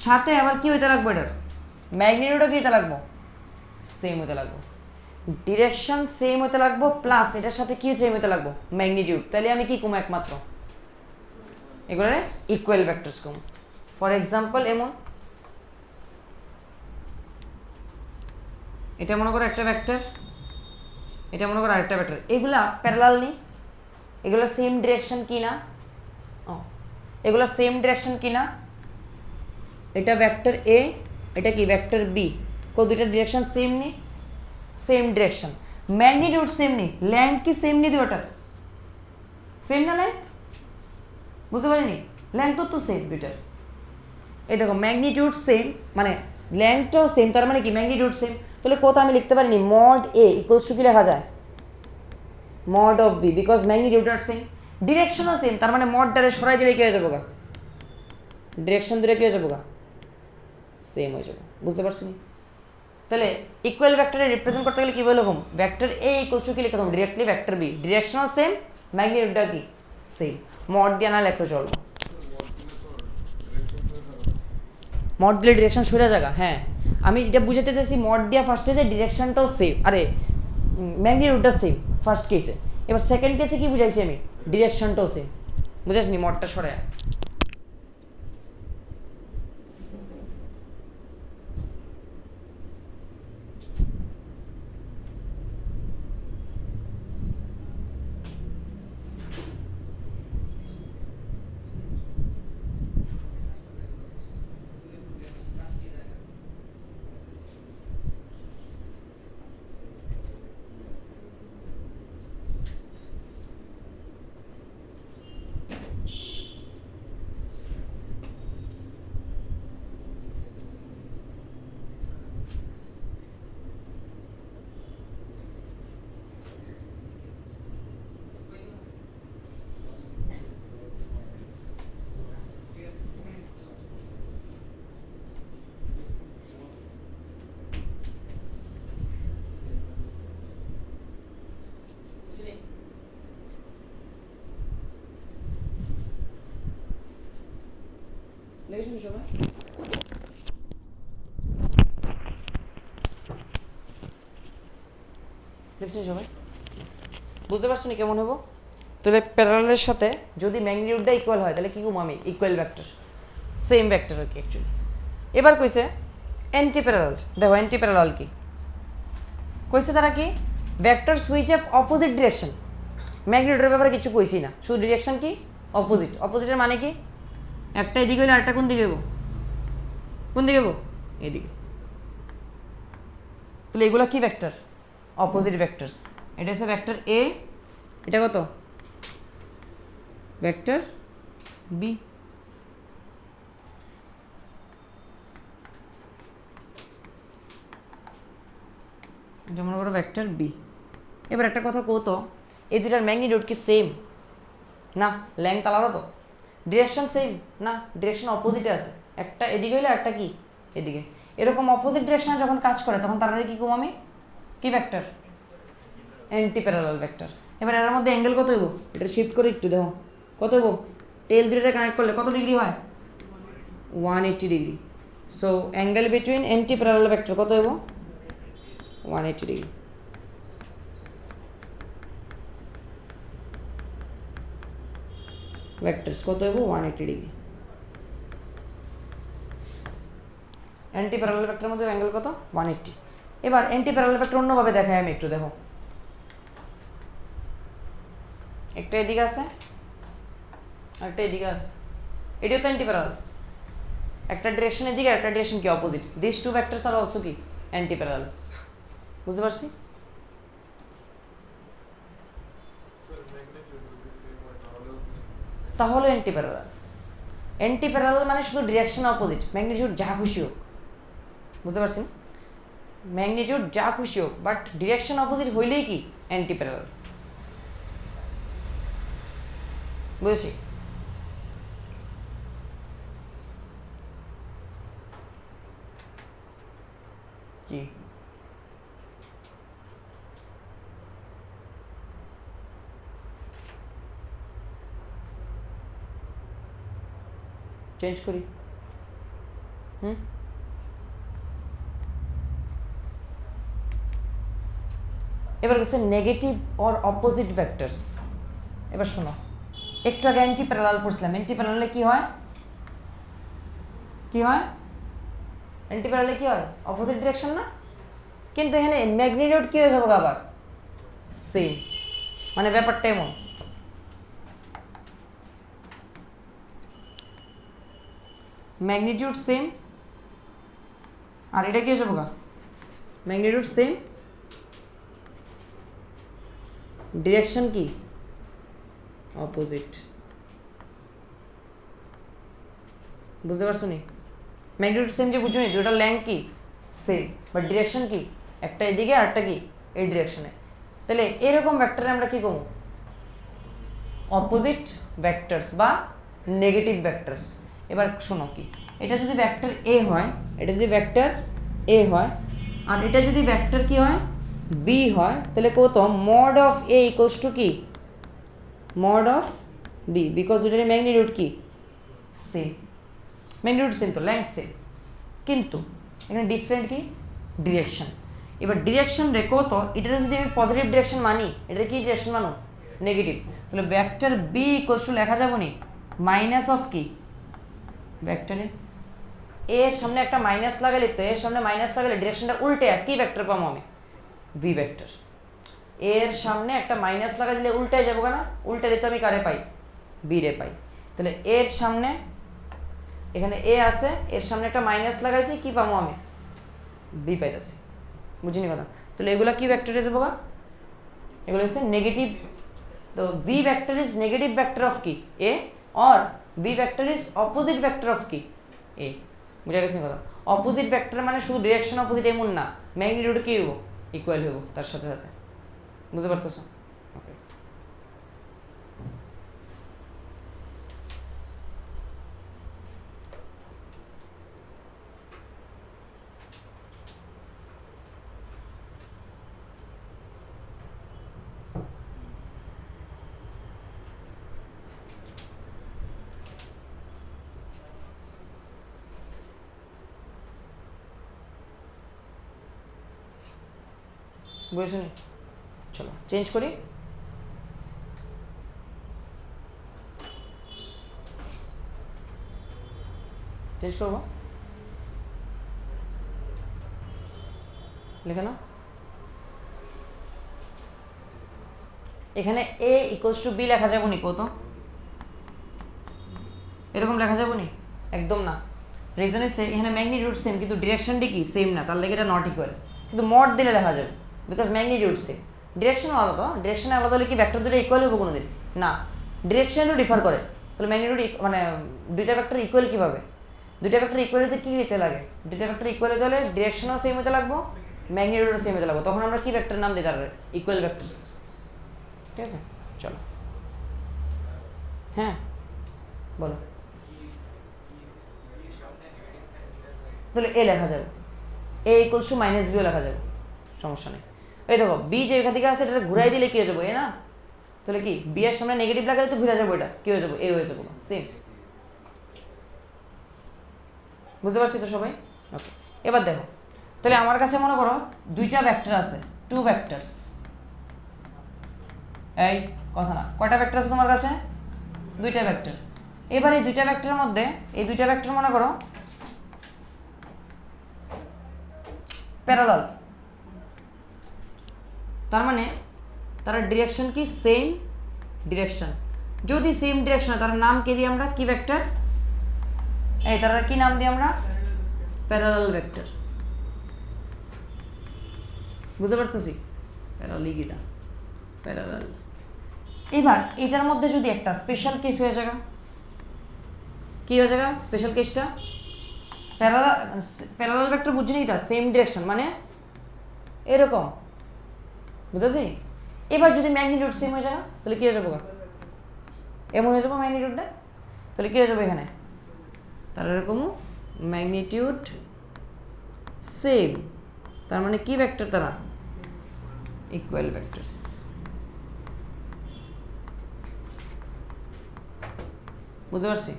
সাথে আবার কি হইতে লাগবে? এটার ম্যাগনিটিউডও কি হইতে লাগবো? সেম হতে লাগবো। ডিরেকশন সেম হতে লাগবো প্লাস এটার সাথে কি সেম হতে লাগবো? ম্যাগনিটিউড। তাহলে আমি কি কম একমাত্র এগুলো equal vectors com. For example এমন এটা মনে করো একটা ভেক্টর, এটা মনে করো আরেকটা ভেক্টর, এগুলা প্যারালাল নি? এগুলো সেম ডিরেকশন কি না? এগুলো সেম ডিরেকশন কি না? এটা ভেক্টর এ, এটা কি ভেক্টর বি, দুইটা ডিরেকশন সেম নি? Same direction. ম্যাগনিটিউড সেম নি? লেন্থ কি সেম নি? দুইটার সেম না লেন্থ? বুঝতে পারিনি? লেন্থ তো সেম দুইটার। এই দেখো ম্যাগনিটিউড সেম মানে লেন্থটাও সেম, তার মানে কি ম্যাগনিটিউড সেম। তাহলে কোথা আমি লিখতে পারিনি মড এ ইকুয়ালস টু কি লেখা যায়? Mod of B, because magnitude are same. ডিরেকশনও সেম, তার মানে মডটারে সরাই দিলে কি হয়ে যাবো গা? ডিরেকশন দূরে কি হয়ে যাবো গা? সেম হয়ে যাবে। বুঝতে পারছি? তাহলে ইকুয়াল ভেক্টরে রিপ্রেজেন্ট করতে গেলে কি বলে রকম? ভেক্টর এ ইকুয়ালস টু কি লিখে দেবো? ডিরেক্টলি ভেক্টর বি, ডিরেকশনও সেম, ম্যাগনিটিউডটা কি সেম। মড দিয়ে না লেখো চলবো। মড দিলে ডিরেকশন সরে জায়গা। হ্যাঁ আমি যেটা বুঝাতে চাইছি মড দিয়া ফার্স্টে যে ডিরেকশনটাও সেম, আরে ম্যাগনিটিউডটা সেম ফার্স্ট কেসে। এবার সেকেন্ড কেসে কি বুঝাইছি আমি? ডিরেকশনটাও সেম। বুঝাইছি মডটা সরে। দেখেছেন সবাই? দেখছেন সবাই? বুঝতে পারছেন কেমন হবো? তাহলে প্যারালালের সাথে যদি ম্যাগনিটিউডটা ইকুয়াল হয় তাহলে কি কম আমি? ইকুয়াল ভেক্টর, সেম ভেক্টর আর কি অ্যাকচুয়ালি। এবার কইছে অ্যান্টি প্যারালাল। দেখো অ্যান্টি প্যারালাল কি কইছে? তারা কি vector switch of opposite direction. ম্যাগনিটিউডের ব্যাপারে কিছু কইছি না, শুধু ডিরেকশন কি অপোজিট। অপোজিটের মানে কি? একটা এদিকে হলে আরেকটা কোন দিকে যাবো? কোন দিকে যাবো? এদিকে। তাহলে এগুলো কি ভেক্টর? Opposite vectors. এটা হচ্ছে ভেক্টর এ, এটা কত? Vector B. এটা মনে করো ভেক্টর বি। এবার একটা কথা কও তো, এই দুটার ম্যাগনিটিউড কি সেম? না, লেংথ আলাদা তো। Direction same? না, ডিরেকশন অপোজিটে আছে, একটা এদিকে হইলে একটা কি এদিকে। এরকম অপোজিট ডিরেকশনে যখন কাজ করে তখন তারা কি কম আমি? কি ভেক্টর? Anti parallel vector. এবার এর মধ্যে অ্যাঙ্গেল কত হইব? এটা শিফট করে একটু দেখো কত হইব। টেল দুটোটা কানেক্ট করলে কত ডিগ্রি হয়? 180 degree. So angle between anti parallel vector কত হইব? 180 ডিগ্রি। ভেক্টরস কত হইব? 180 ডিগ্রি। অ্যান্টি প্যারালাল ভেক্টরের মধ্যে অ্যাঙ্গেল কত 180। এবার অ্যান্টি প্যারালাল ভেক্টর অন্যভাবে দেখাই আমি একটু, দেখো একটা এদিকে আছে একটা এদিকে আছে, এটিও তো অ্যান্টি প্যারালাল, একটা ডিরেকশন এদিকে একটা ডিরেকশন কি opposite, this two vectors are also কি অ্যান্টি প্যারালাল। বুঝতে পারছি? তাহলে অ্যান্টি প্যারালাল। অ্যান্টি প্যারালাল মানে শুধু ডিরেকশন অপোজিট, ম্যাগনিটিউড যা খুশি হোক। বুঝতে পারছি? ম্যাগনিটিউড যা খুশি হোক, বাট ডিরেকশন অপোজিট হইলেই কি অ্যান্টি প্যারালাল। বুঝেছি? জি চেঞ্জ করি। এবার হচ্ছে নেগেটিভ অর অপোজিট ভেক্টরস। এবার শোনো, একটু আগে অ্যান্টি প্যারালাল পড়ছিলাম, অ্যান্টি প্যারালালে কি হয়, কি হয় অ্যান্টি প্যারালালে কি হয়, অপোজিট ডিরেকশন না, কিন্তু এখানে ম্যাগনিটিউড কি হয়ে যাবে আবার সেম, মানে ব্যাপারটা এমন ম্যাগনিটিউড সেম আর এটা কি হয়ে যাবো গা, ম্যাগনিটিউড সেম ডিরেকশন কি অপোজিট। বুঝতে পারছো নি? ম্যাগনিটিউড সেম যে বুঝছো নি, দুটোর ল্যাংথ কি সেম, বাট ডিরেকশন কি একটা এদিকে আর একটা কি এই ডিরেকশনে। তাহলে এরকম ভেক্টরে আমরা কি করব, অপোজিট ভেক্টরস বা নেগেটিভ ভেক্টরস। এবার শোনো কি, এটা যদি ভেক্টর এ হয়, এটা যদি ভেক্টর এ হয় আর এটা যদি ভেক্টর কি হয় বি হয়, তাহলে কত mod of A equals to কি মড অফ বি, বিকজ দুটারই ম্যাগনিটিউড কি সেম, ম্যাগনিটিউড সেম তো লেন্থ সেম, কিন্তু এখানে ডিফারেন্ট কি ডিরেকশন। এবার ডিরেকশন রে কত, এটা যদি আমি পজিটিভ ডিরেকশন মানি, এটা কি ডিরেকশন মানো নেগেটিভ, তাহলে ভেক্টর বি ইকুয়ালস টু লেখা যাবে নি মাইনাস অফ কি ভেক্টরে এর সামনে একটা মাইনাস লাগালে, তো এর সামনে মাইনাস লাগালে ডিরেকশনটা উল্টে কি ভেক্টর পাবো আমি ভি ভেক্টর। এর সামনে একটা মাইনাস লাগা দিলে উল্টে যাবো না, উল্টে দিতে আমি কারে পাই বি রে পাই। তাহলে এর সামনে এখানে এ আছে, এর সামনে একটা মাইনাস লাগাইছি, কি পাবো আমি বি পাইতেছি। বুঝিনি কথা? তাহলে এগুলা কি ভেক্টরে যাবো গা, এগুলো হচ্ছে নেগেটিভ। তো B vector is negative vector of কি A, or B vector is opposite vector of কি এ। বুঝা গেছে কথা? অপোজিট ভেক্টর মানে শুধু ডিরেকশন অপোজিট এমন না, ম্যাগনিটিউড কি হবো ইকুয়াল হবো তার সাথে সাথে। বুঝতে পারতেছো? ওকে, বুঝেছো নি? চলো চেঞ্জ করি। চেঞ্জ করবো, লিখে নাও এখানে এ ইকুয়ালস টু বি লেখা যাবো নি, কত এরকম লেখা যাবো নি? একদম না। রিজন হচ্ছে এখানে ম্যাগনিটিউড সেম কিন্তু ডিরেকশনটি কি সেম না, তার লেগে এটা নট ইকুয়াল, কিন্তু মড দিলে লেখা যাবে বিকজ ম্যাগনিটিউড সেম। ডিরেকশন আলাদা, ডিরেকশন আলাদা হলে কি ভেক্টর দুটো ইকুয়াল হবে কোনোদিন না, ডিরেকশন তো ডিফার করে। তাহলে ম্যাগনিটিউড মানে দুইটা ভেক্টর ইকুয়াল কীভাবে, দুইটা ভেক্টর ইকুয়াল হতে কী দিতে লাগে, দুইটা ভেক্টর ইকুয়াল হতে হলে ডিরেকশনও সেম হতে লাগবো, ম্যাগনিটিউডও সেম হতে লাগবো, তখন আমরা কি ভেক্টর নাম দিই তার ইকুয়াল ভেক্টরস। ঠিক আছে, চলো হ্যাঁ বলো। তাহলে এ লেখা যাবে, এ ইকুয়ালস টু মাইনাস বিও লেখা যাবে, সমস্যা নেই। এই দেখো বি যে এখান থেকে আছে এটা ঘুরাই দিলে কি হয়ে যাবো এ না, তাহলে কি বি এর সামনে নেগেটিভ লাগালে তো ঘুরে যাবো, এটা কি হয়ে যাবো এ হয়ে যাবো সেম। বুঝতে পারছি তো সবাই? ওকে, এবার দেখো তাহলে আমার কাছে মনে করো দুইটা ভেক্টর আছে, টু ভেক্টরস। এই কথা না, কয়টা ভেক্টর আছে তোমার কাছে? দুইটা ভেক্টর। এবার এই দুইটা ভেক্টরের মধ্যে এই দুইটা ভেক্টর মনে করো প্যারালাল, তার মানে তারা ডিরেকশন কি সেম ডিরেকশন। যদি সেম ডিরেকশন হয় তার নাম কি দিই আমরা, কি ভেক্টর, এই তারা কি নাম দিই আমরা, প্যারালাল ভেক্টর। বুঝতে পারতেছি, প্যারালাল গিতা প্যারালাল। এবার এটার মধ্যে যদি একটা স্পেশাল কেস হয়ে যায়, কি হয়ে যায় স্পেশাল কেসটা, প্যারালাল প্যারালাল ভেক্টর বুঝছেন এটা সেম ডিরেকশন মানে এরকম, বুঝেছি। এবার যদি ম্যাগনিটিউড সেম হয়ে যায় তাহলে কি হয়ে যাবো, এমন হয়ে যাবো ম্যাগনিটিউডটা, তাহলে কি হয়ে যাবে এখানে, তার এরকম ম্যাগনিটিউড সেম, তার মানে কি ভেক্টর, তারা ইকুয়াল ভেক্টরস। বুঝতে পারছি।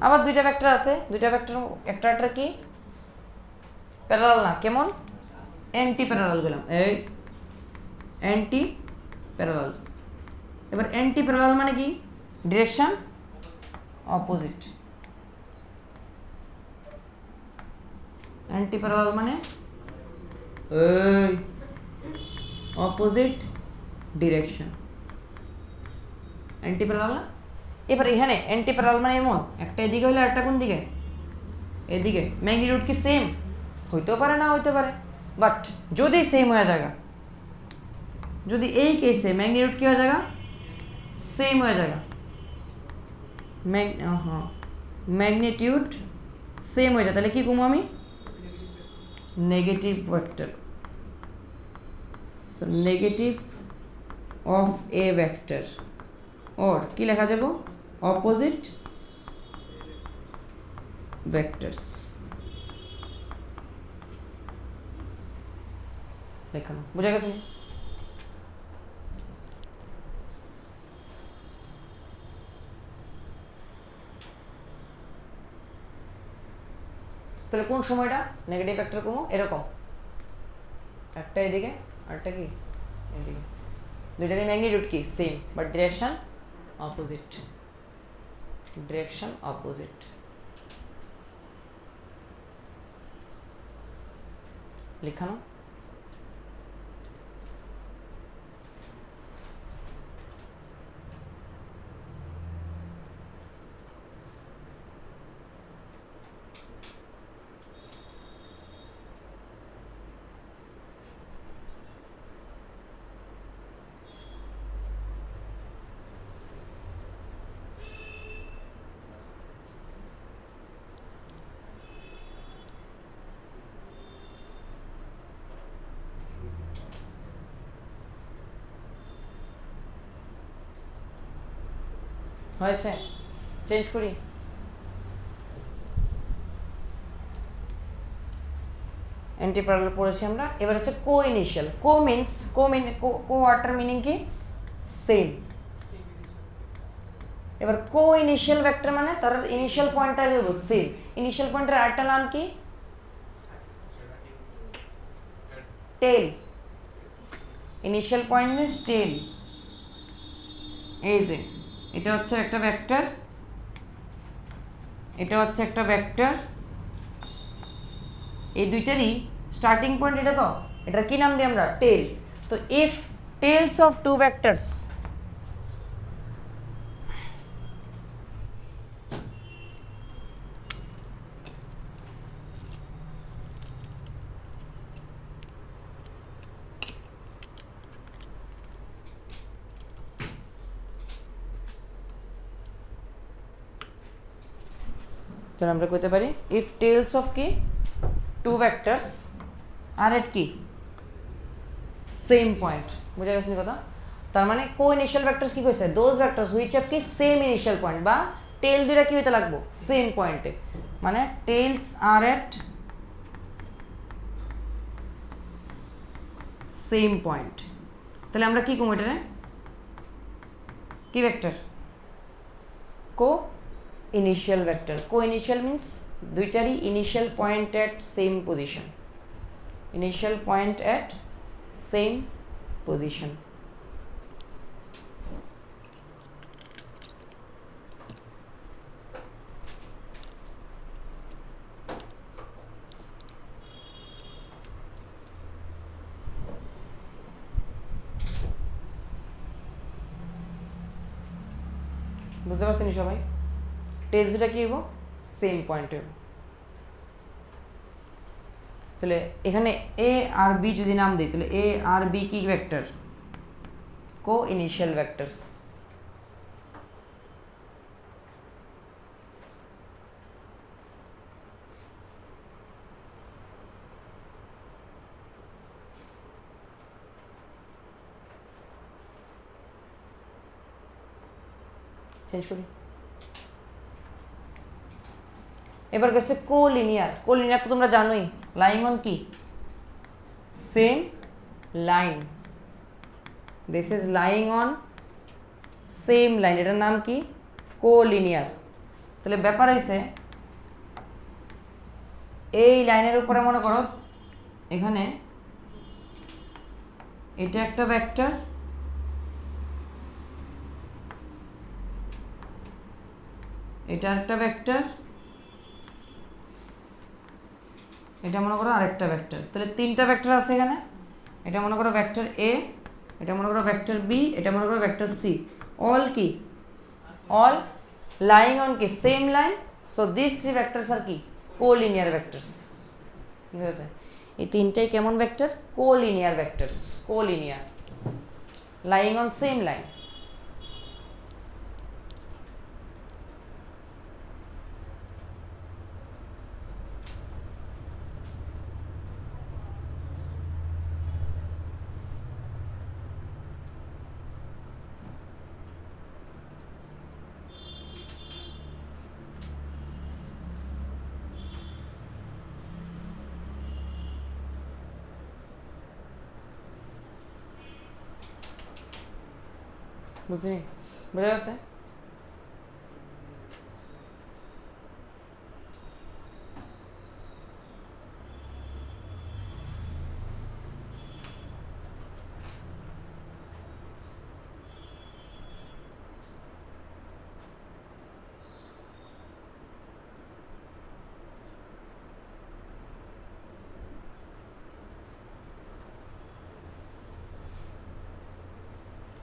আবার দুইটা ভেক্টর আছে, দুইটা ভেক্টর একটা কি প্যারালাল না, কেমন অ্যান্টি প্যারালাল গেলাম, এই অ্যান্টি প্যারালাল। এবার অ্যান্টি প্যারালাল মানে কি, ডিরেকশন অপোজিট। অ্যান্টি প্যারালাল মানে এই অপোজিট ডিরেকশন, অ্যান্টি প্যারালাল না। এবার এখানে অ্যান্টি প্যারালাল মানে এমন একটা এদিকে হইলে একটা কোন দিকে, এদিকে। ম্যাগনিটিউড কি সেম, হইতেও পারে না হইতে পারে, বাট যদি সেম হয়ে যায়, যদি এই কেসে ম্যাগনিটিউড কি হয়ে যায়, সেম হয়ে যায়, ম্যাগনিটিউড সেম হয়ে যায়, তাহলে কি কমু আমি, negative vector. So negative of A vector, और কি লেখা যাব, অপোজিট ভেক্টরস লেখানো। বুঝা গেছে? তাহলে কোন সময়টা নেগেটিভ ভেক্টর কমো, এরকম একটা এদিকে আরটা কি এদিকে, দুইটারই ম্যাগনিটিউড কি same but direction opposite, direction opposite. লিখানো। হয়েছে, চেঞ্জ করি। অ্যান্টি প্যারালাল পড়েছি আমরা। এবার হচ্ছে co initial. Co means co water meaning কি সেম। এবার কো ইনিশিয়াল ভেক্টর মানে তার ইনিশিয়াল পয়েন্টটা হইব সেম। ইনিশিয়াল পয়েন্টের আরেকটা নাম কি, টেল। ইনিশিয়াল পয়েন্ট মিন্স টেল। এই যে এটা হচ্ছে একটা ভেক্টর, এটা হচ্ছে একটা ভেক্টর, এই দুইটারই স্টার্টিং পয়েন্ট এটা, তো এটার কি নাম দিই আমরা, টেল। তো if tails of two vectors, তাহলে আমরা কইতে পারি ইফ টেলস অফ কি টু ভেক্টরস আর এট কি সেম পয়েন্ট। বুঝা গেছে কথা? তার মানে কো ইনিশিয়াল ভেক্টরস কি কইছে, দোজ ভেক্টরস হুইচ হ্যাভ কি সেম ইনিশিয়াল পয়েন্ট, বা টেল দুইটা কি হইতে লাগবো সেম পয়েন্টে, মানে টেলস আর এট সেম পয়েন্ট। তাহলে আমরা কি কম এটা কি ভেক্টর, কো ইনিশিয়াল ভেক্টর। কো ইনিশিয়াল মিন্স দুইটারই ইনিশিয়াল পয়েন্ট এট সেম পজিশন, ইনিশিয়াল পয়েন্ট এট সেম পজিশন। বুঝতে পারছেন সবাই? টেস্ট দুটা কি হইব? সেম পয়েন্ট হইব। তাহলে এখানে এ আর বি যদি নাম দিই, তাহলে এ আর বি কি ভেক্টর? কো ইনিশিয়াল ভেক্টরস। চেঞ্জ করি। এবার গেছে কোলিনিয়ার। কোলিনিয়ার তো তোমরা জানোই, লাইং অন কি? Same line. This is lying on same line, এটার নাম কি? কোলিনিয়ার। তাহলে ব্যাপার হয়েছে এই লাইনের উপরে মনে করো এখানে এটা একটা ভেক্টর, এটা একটা ভেক্টর, এটা মনে করো আরেকটা ভেক্টর। তাহলে তিনটা ভেক্টর আছে এখানে। এটা মনে করো ভেক্টর এ, এটা মনে করো ভেক্টর বি, এটা মনে করো ভেক্টর সি। অল কি? অল লাইং অন কি? Same line. So this three vectors are কি? Collinear vectors. ঠিক আছে? এই তিনটাই কেমন vector? Collinear vectors. Collinear, lying on same line. বুঝলি? বোঝা গেছে?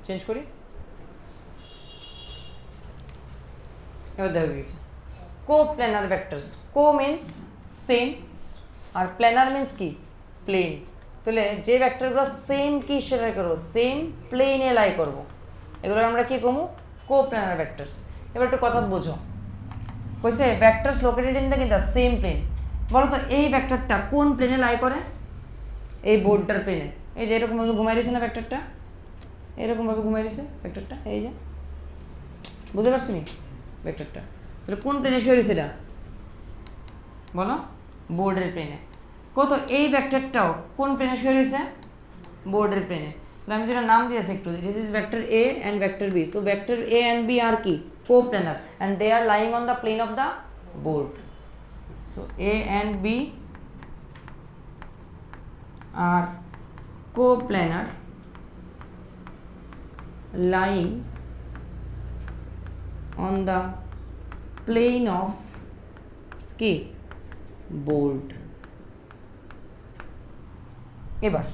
চেঞ্জ করি। এবার দেখো গেছে co planner vectors. Co means same, আর প্ল্যানার মিন্স কি? প্লেন। তাহলে যে ভেক্টরগুলো সেম কি সেটা করবো? সেম প্লেনে লাই করব। এগুলো আমরা কি কমু? কো প্ল্যানার ভেক্টরস। এবার একটু কথা বুঝো। কইছে vectors located in the same plane. বলো তো এই ভেক্টরটা কোন প্লেনে লাই করে? এই বোর্ডটার প্লেনে। এই যে এরকমভাবে ঘুমাই দিয়েছে না ভেক্টরটা? এরকমভাবে ঘুমাই দিয়েছে ভেক্টরটা, এই যে। বুঝতে পারছি নি ভেক্টরটা? তাহলে কোন প্লেনে শুয়ে রয়েছে এটা? বলো। বোর্ডের প্লেনে। কত এই ভেক্টরটাও কোন প্লেনে শুয়ে রয়েছে? বোর্ডের প্লেনে। তাহলে আমি যেটা নাম দিয়েছি একটু, this is vector A and vector B. তো vector A and B are কি? Coplanar, and they are lying on the plane of the board. So A and B are coplanar lying on the plane of কি? Board. এবার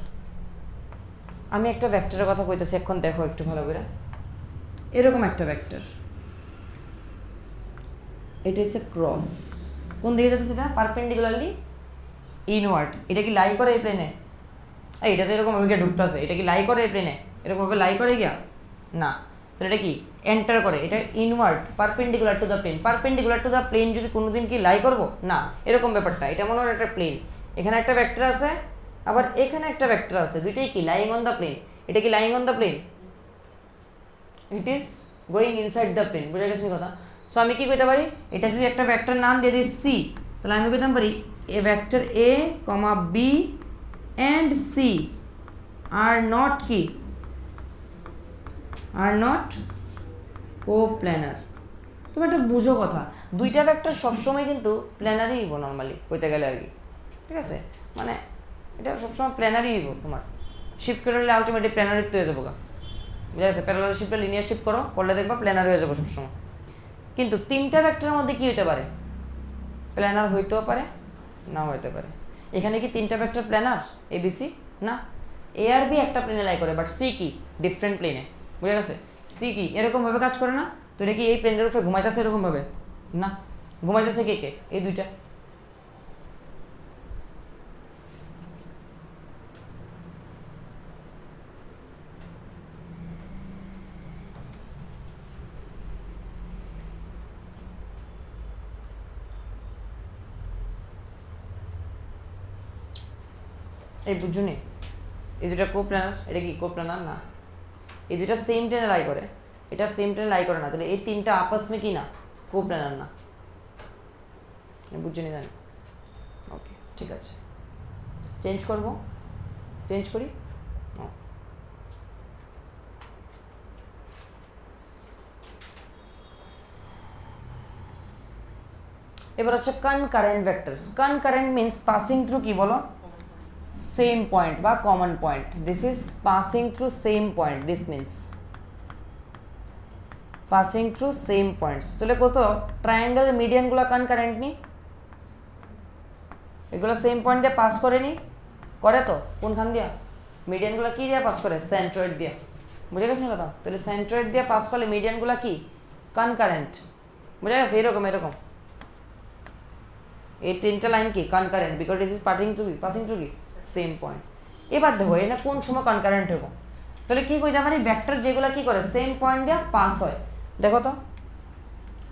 আমি একটা ভেক্টরের কথা কইতেছি, এখন দেখো একটু ভালো করে। এরকম একটা ভেক্টর, এটা হচ্ছে ক্রস। কোন দিকে যাচ্ছে সেটা? Perpendicularly inward. এটা কি লাই করে এই প্লেনে? এটা তো এরকম ভাবে ঢুকতেছে, এটা কি লাই করে এই প্লেনে? এরকম ভাবে লাই করে গিয়া না। তো এটা কি এন্টার করে? এটা inward perpendicular to the plane. Perpendicular to the plane যদি কোনোদিন কি লাই করব না, এরকম ব্যাপারটা। এটা মনে হয় একটা প্লেন, এখানে একটা ভেক্টর আছে, আবার এখানে একটা ভেক্টর আছে, দুইটাই কি লাইং অন দ্য প্লেন। এটা কি lying on the plane? It is going inside the plane. বুঝা গেছে কথা? সো আমি কি কইতে পারি? এটা যদি একটা ভেক্টর নাম দিয়ে দিই সি, তাহলে আমি কইতে পারি A vector A comma B and C are not কি? Are not coplanar. তুমি একটা বুঝো কথা, দুইটা ভেক্টর সবসময় কিন্তু প্ল্যানারই হইব নর্মালি কইতে গেলে আর কি। ঠিক আছে? মানে এটা সবসময় প্ল্যানারই হইব। তোমার শিফট করলে আলটিমেটলি প্ল্যানারিত্ব হয়ে যাবো গা। বুঝা গেছে? প্যারালাল শিফটে লিনিয়ার শিফট করো, করলে দেখবা প্ল্যানার হয়ে যাবো সবসময়। কিন্তু তিনটা ভেক্টরের মধ্যে কি হইতে পারে? প্ল্যানার হইতেও পারে, নাও হইতে পারে। এখানে কি তিনটা ভেক্টর প্ল্যানার এবিসি? না। এ আর বি একটা প্লেনে লাই করে, বাট সি কি? ডিফারেন্ট প্লেনে। বুঝা গেছে? সি কি এরকমভাবে কাজ করে না? তো এটা কি এই প্লেনের উপরে ঘুমাইতেছে এরকমভাবে? না, ঘুমাইতেছে কে কে? এই দুইটা। এই বুঝুনি, এই দুটা কো প্ল্যানার, এটা কি কো প্ল্যানার না? এই দুটা সেম ট্রেনে লাই করে, এটা সেম ট্রেনে লাই করে না, তাহলে এই তিনটা আপস মে কি না? কো প্ল্যানার না। বুঝুনি জানি। ওকে ঠিক আছে, চেঞ্জ করবো, চেঞ্জ করি। এবার হচ্ছে concurrent vectors. Concurrent means passing through কি বলো? সেম পয়েন্ট বা common point. This is passing through same point, this means passing through same points. তাহলে কত ট্রায়াঙ্গেল মিডিয়ানগুলো কনকারেন্ট নি? এগুলো সেম পয়েন্ট দিয়ে পাস করে নি? করে তো। কোনখান দিয়া? মিডিয়ানগুলো কি দিয়ে পাস করে? সেন্ট্রয়েড দিয়ে। বুঝে গেছেন কথা? তাহলে সেন্ট্রয়েড দিয়ে পাস করলে মিডিয়ানগুলো কি? কনকারেন্ট। বুঝে গেছে? এরকম এরকম এই তিনটা লাইন কি? Concurrent, because it is passing through কি? Same point. এবার দেখো এটা কোন সময় কনকারেন্ট হবো? তাহলে কি কইতে পারি? ভেক্টর যেগুলো কি করে? সেম পয়েন্ট দিয়ে পাস হয়। দেখো তো,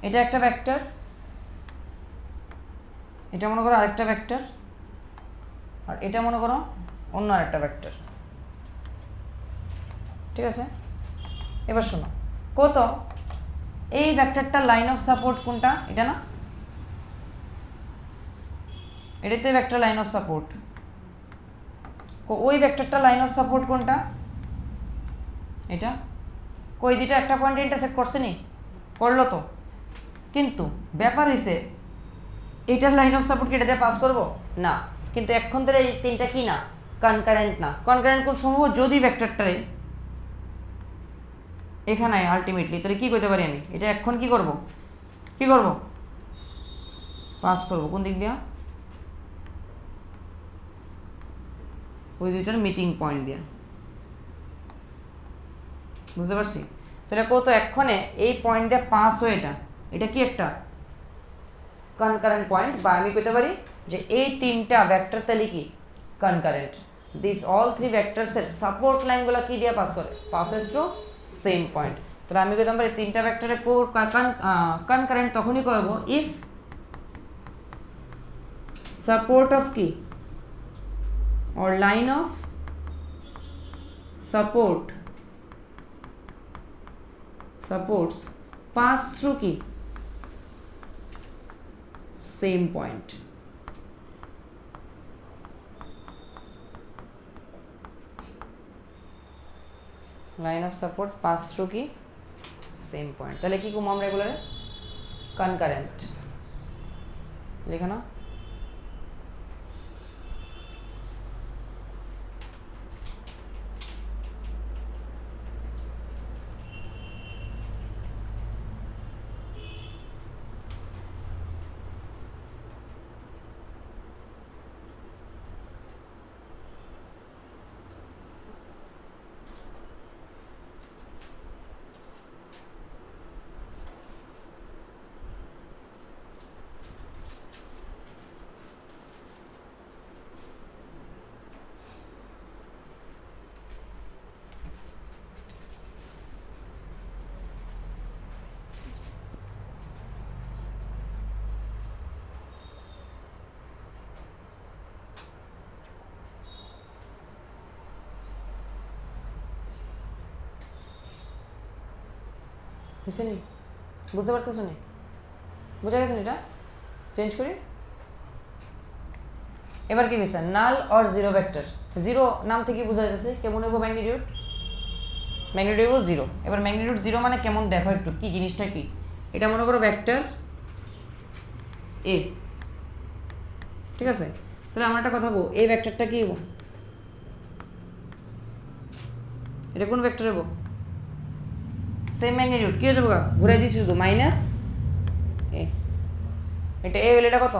এটা একটা ভেক্টর, এটা মনে করো আরেকটা ভেক্টর, আর এটা মনে করো অন্য আরেকটা ভেক্টর। ঠিক আছে, এবার শোনো, কত এই ভেক্টরটা লাইন অফ সাপোর্ট কোনটা? এটা না, এটাতে ভেক্টর লাইন অফ সাপোর্ট। ওই ভেক্টরটা লাইন অফ সাপোর্ট কোনটা? এটা। কই দুইটা একটা পয়েন্টে ইন্টারসেক্ট করছে নি? করলো তো। কিন্তু ব্যাপার হইছে এটার লাইন অফ সাপোর্ট কি এটা দিয়ে পাস করবো? না। কিন্তু এখন ধরে এই তিনটা কি না? কনকারেন্ট না। কনকারেন্ট কোন সম্ভব? যদি ভেক্টরটারে এখানে আলটিমেটলি, তাহলে কি করতে পারি আমি? এটা এখন কি করব? কি করব? পাস করব। কোন দিক দিয়া? ওই দুইটার মিটিং পয়েন্ট দিয়া। বুঝতে পারছি? তাহলে কত এক্ষণে এই পয়েন্ট দিয়ে পাস হয়ে এটা কি একটা কনকারেন্ট পয়েন্ট, বা আমি কইতে পারি যে এই তিনটা ভেক্টর তাহলে কি কনকারেন্ট। দিস অল থ্রি ভেক্টরসের সাপোর্ট লাইনগুলো কি দিয়ে পাস করে? Passes through same point. তাহলে আমি কইতে পারি তিনটা ভেক্টরে কনকারেন্ট তখনই কইব ইফ সাপোর্ট অফ কি or line of supports pass through কি? same point. line of support pass through কি? same point. তাহলে কি করব আমরা এগুলো? concurrent লেখা না? বুঝছেন? বুঝতে পারতেছ নি? বুঝা গেছেন? এটা চেঞ্জ করি। এবার কি হয়েছে? নাল অর জিরো ভেক্টর। জিরো নাম থেকে বোঝা যাচ্ছে কেমন হইব ম্যাগনিটিউড? ম্যাগনিটিউড হইব জিরো। এবার ম্যাগনিটিউড জিরো মানে কেমন দেখো একটু, কি জিনিসটা কি? এটা মনে করো ভেক্টর এ, ঠিক আছে? তাহলে আমার একটা কথা বলবো, এই ভেক্টরটা কি হইব? এটা কোন ভেক্টর হইব? Same magnitude. কি হয়ে যাবো? ঘুরাই দিচ্ছি শুধু মাইনাস এ। এটা এ হলে এটা কত?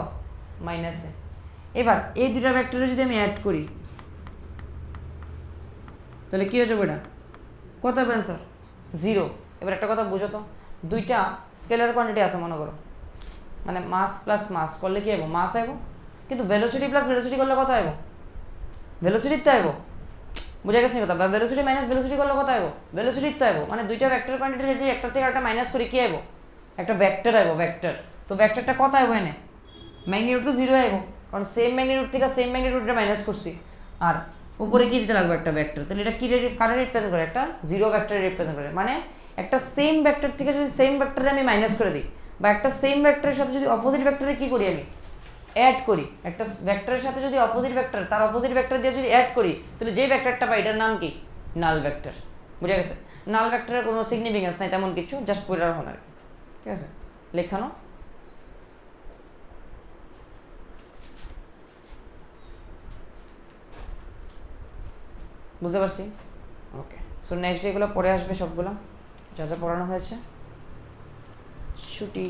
মাইনাস এ। এবার এই দুটা ভেক্টরে যদি আমি অ্যাড করি তাহলে কি হয়ে যাবে? এটা কত হবে অ্যান্সার? জিরো। এবার একটা কথা বুঝো তো, দুইটা স্কেলার কোয়ান্টিটি আছে মনে করো, মানে মাস প্লাস মাস করলে কি আইব, মাস আইব, কিন্তু ভেলোসিটি প্লাস ভেলোসিটি করলে কত আইব, ভেলোসিটির তো আইব, বুঝা গেছে কথা, বা ভেলোসিটি মাইনাস ভেলোসিটি করলে কত আইব, ভেলোসিটির তো আইব, মানে দুইটা ভেক্টর কোয়ান্টিটি যদি একটা থেকে একটা মাইনাস করি কি আইব, একটা ভেক্টর আইব, ভেক্টর। তো ভেক্টরটা কত আইব এনে, ম্যাগনিটিউড তো জিরো আইব, কারণ সেম ম্যাগনিটিউড থেকে সেম ম্যাগনিটিউডটা মাইনাস করছি, আর উপরে কি দিতে লাগবে, একটা ভেক্টর। তাহলে এটা কি কারে রিপ্রেজেন্ট করে, একটা জিরো ভেক্টরে রিপ্রেজেন্ট করে, মানে একটা সেম ভেক্টর থেকে যদি সেম ভেক্টরে আমি মাইনাস করে দিই, বা একটা সেম ভেক্টরের সাথে যদি অপোজিট ভেক্টরে কি করি আমি অ্যাড করি, একটা ভেক্টরের সাথে যদি অপোজিট ভেক্টর তার অপোজিট ভেক্টর দিয়ে যদি অ্যাড করি, তাহলে যেই ভেক্টরটা পাই এটার নাম কি, নাল ভেক্টর। বুঝা গেছে, নাল ভেক্টরের কোনো সিগনিফিকেন্স নাই তেমন কিছু, জাস্ট পড়ে রাখুন আর কি, ঠিক আছে, লেখানো। বুঝতে পারছি, ওকে। সো নেক্সট ডে এগুলো পড়ে আসবে সবগুলো যা যা পড়ানো হয়েছে। ছুটি।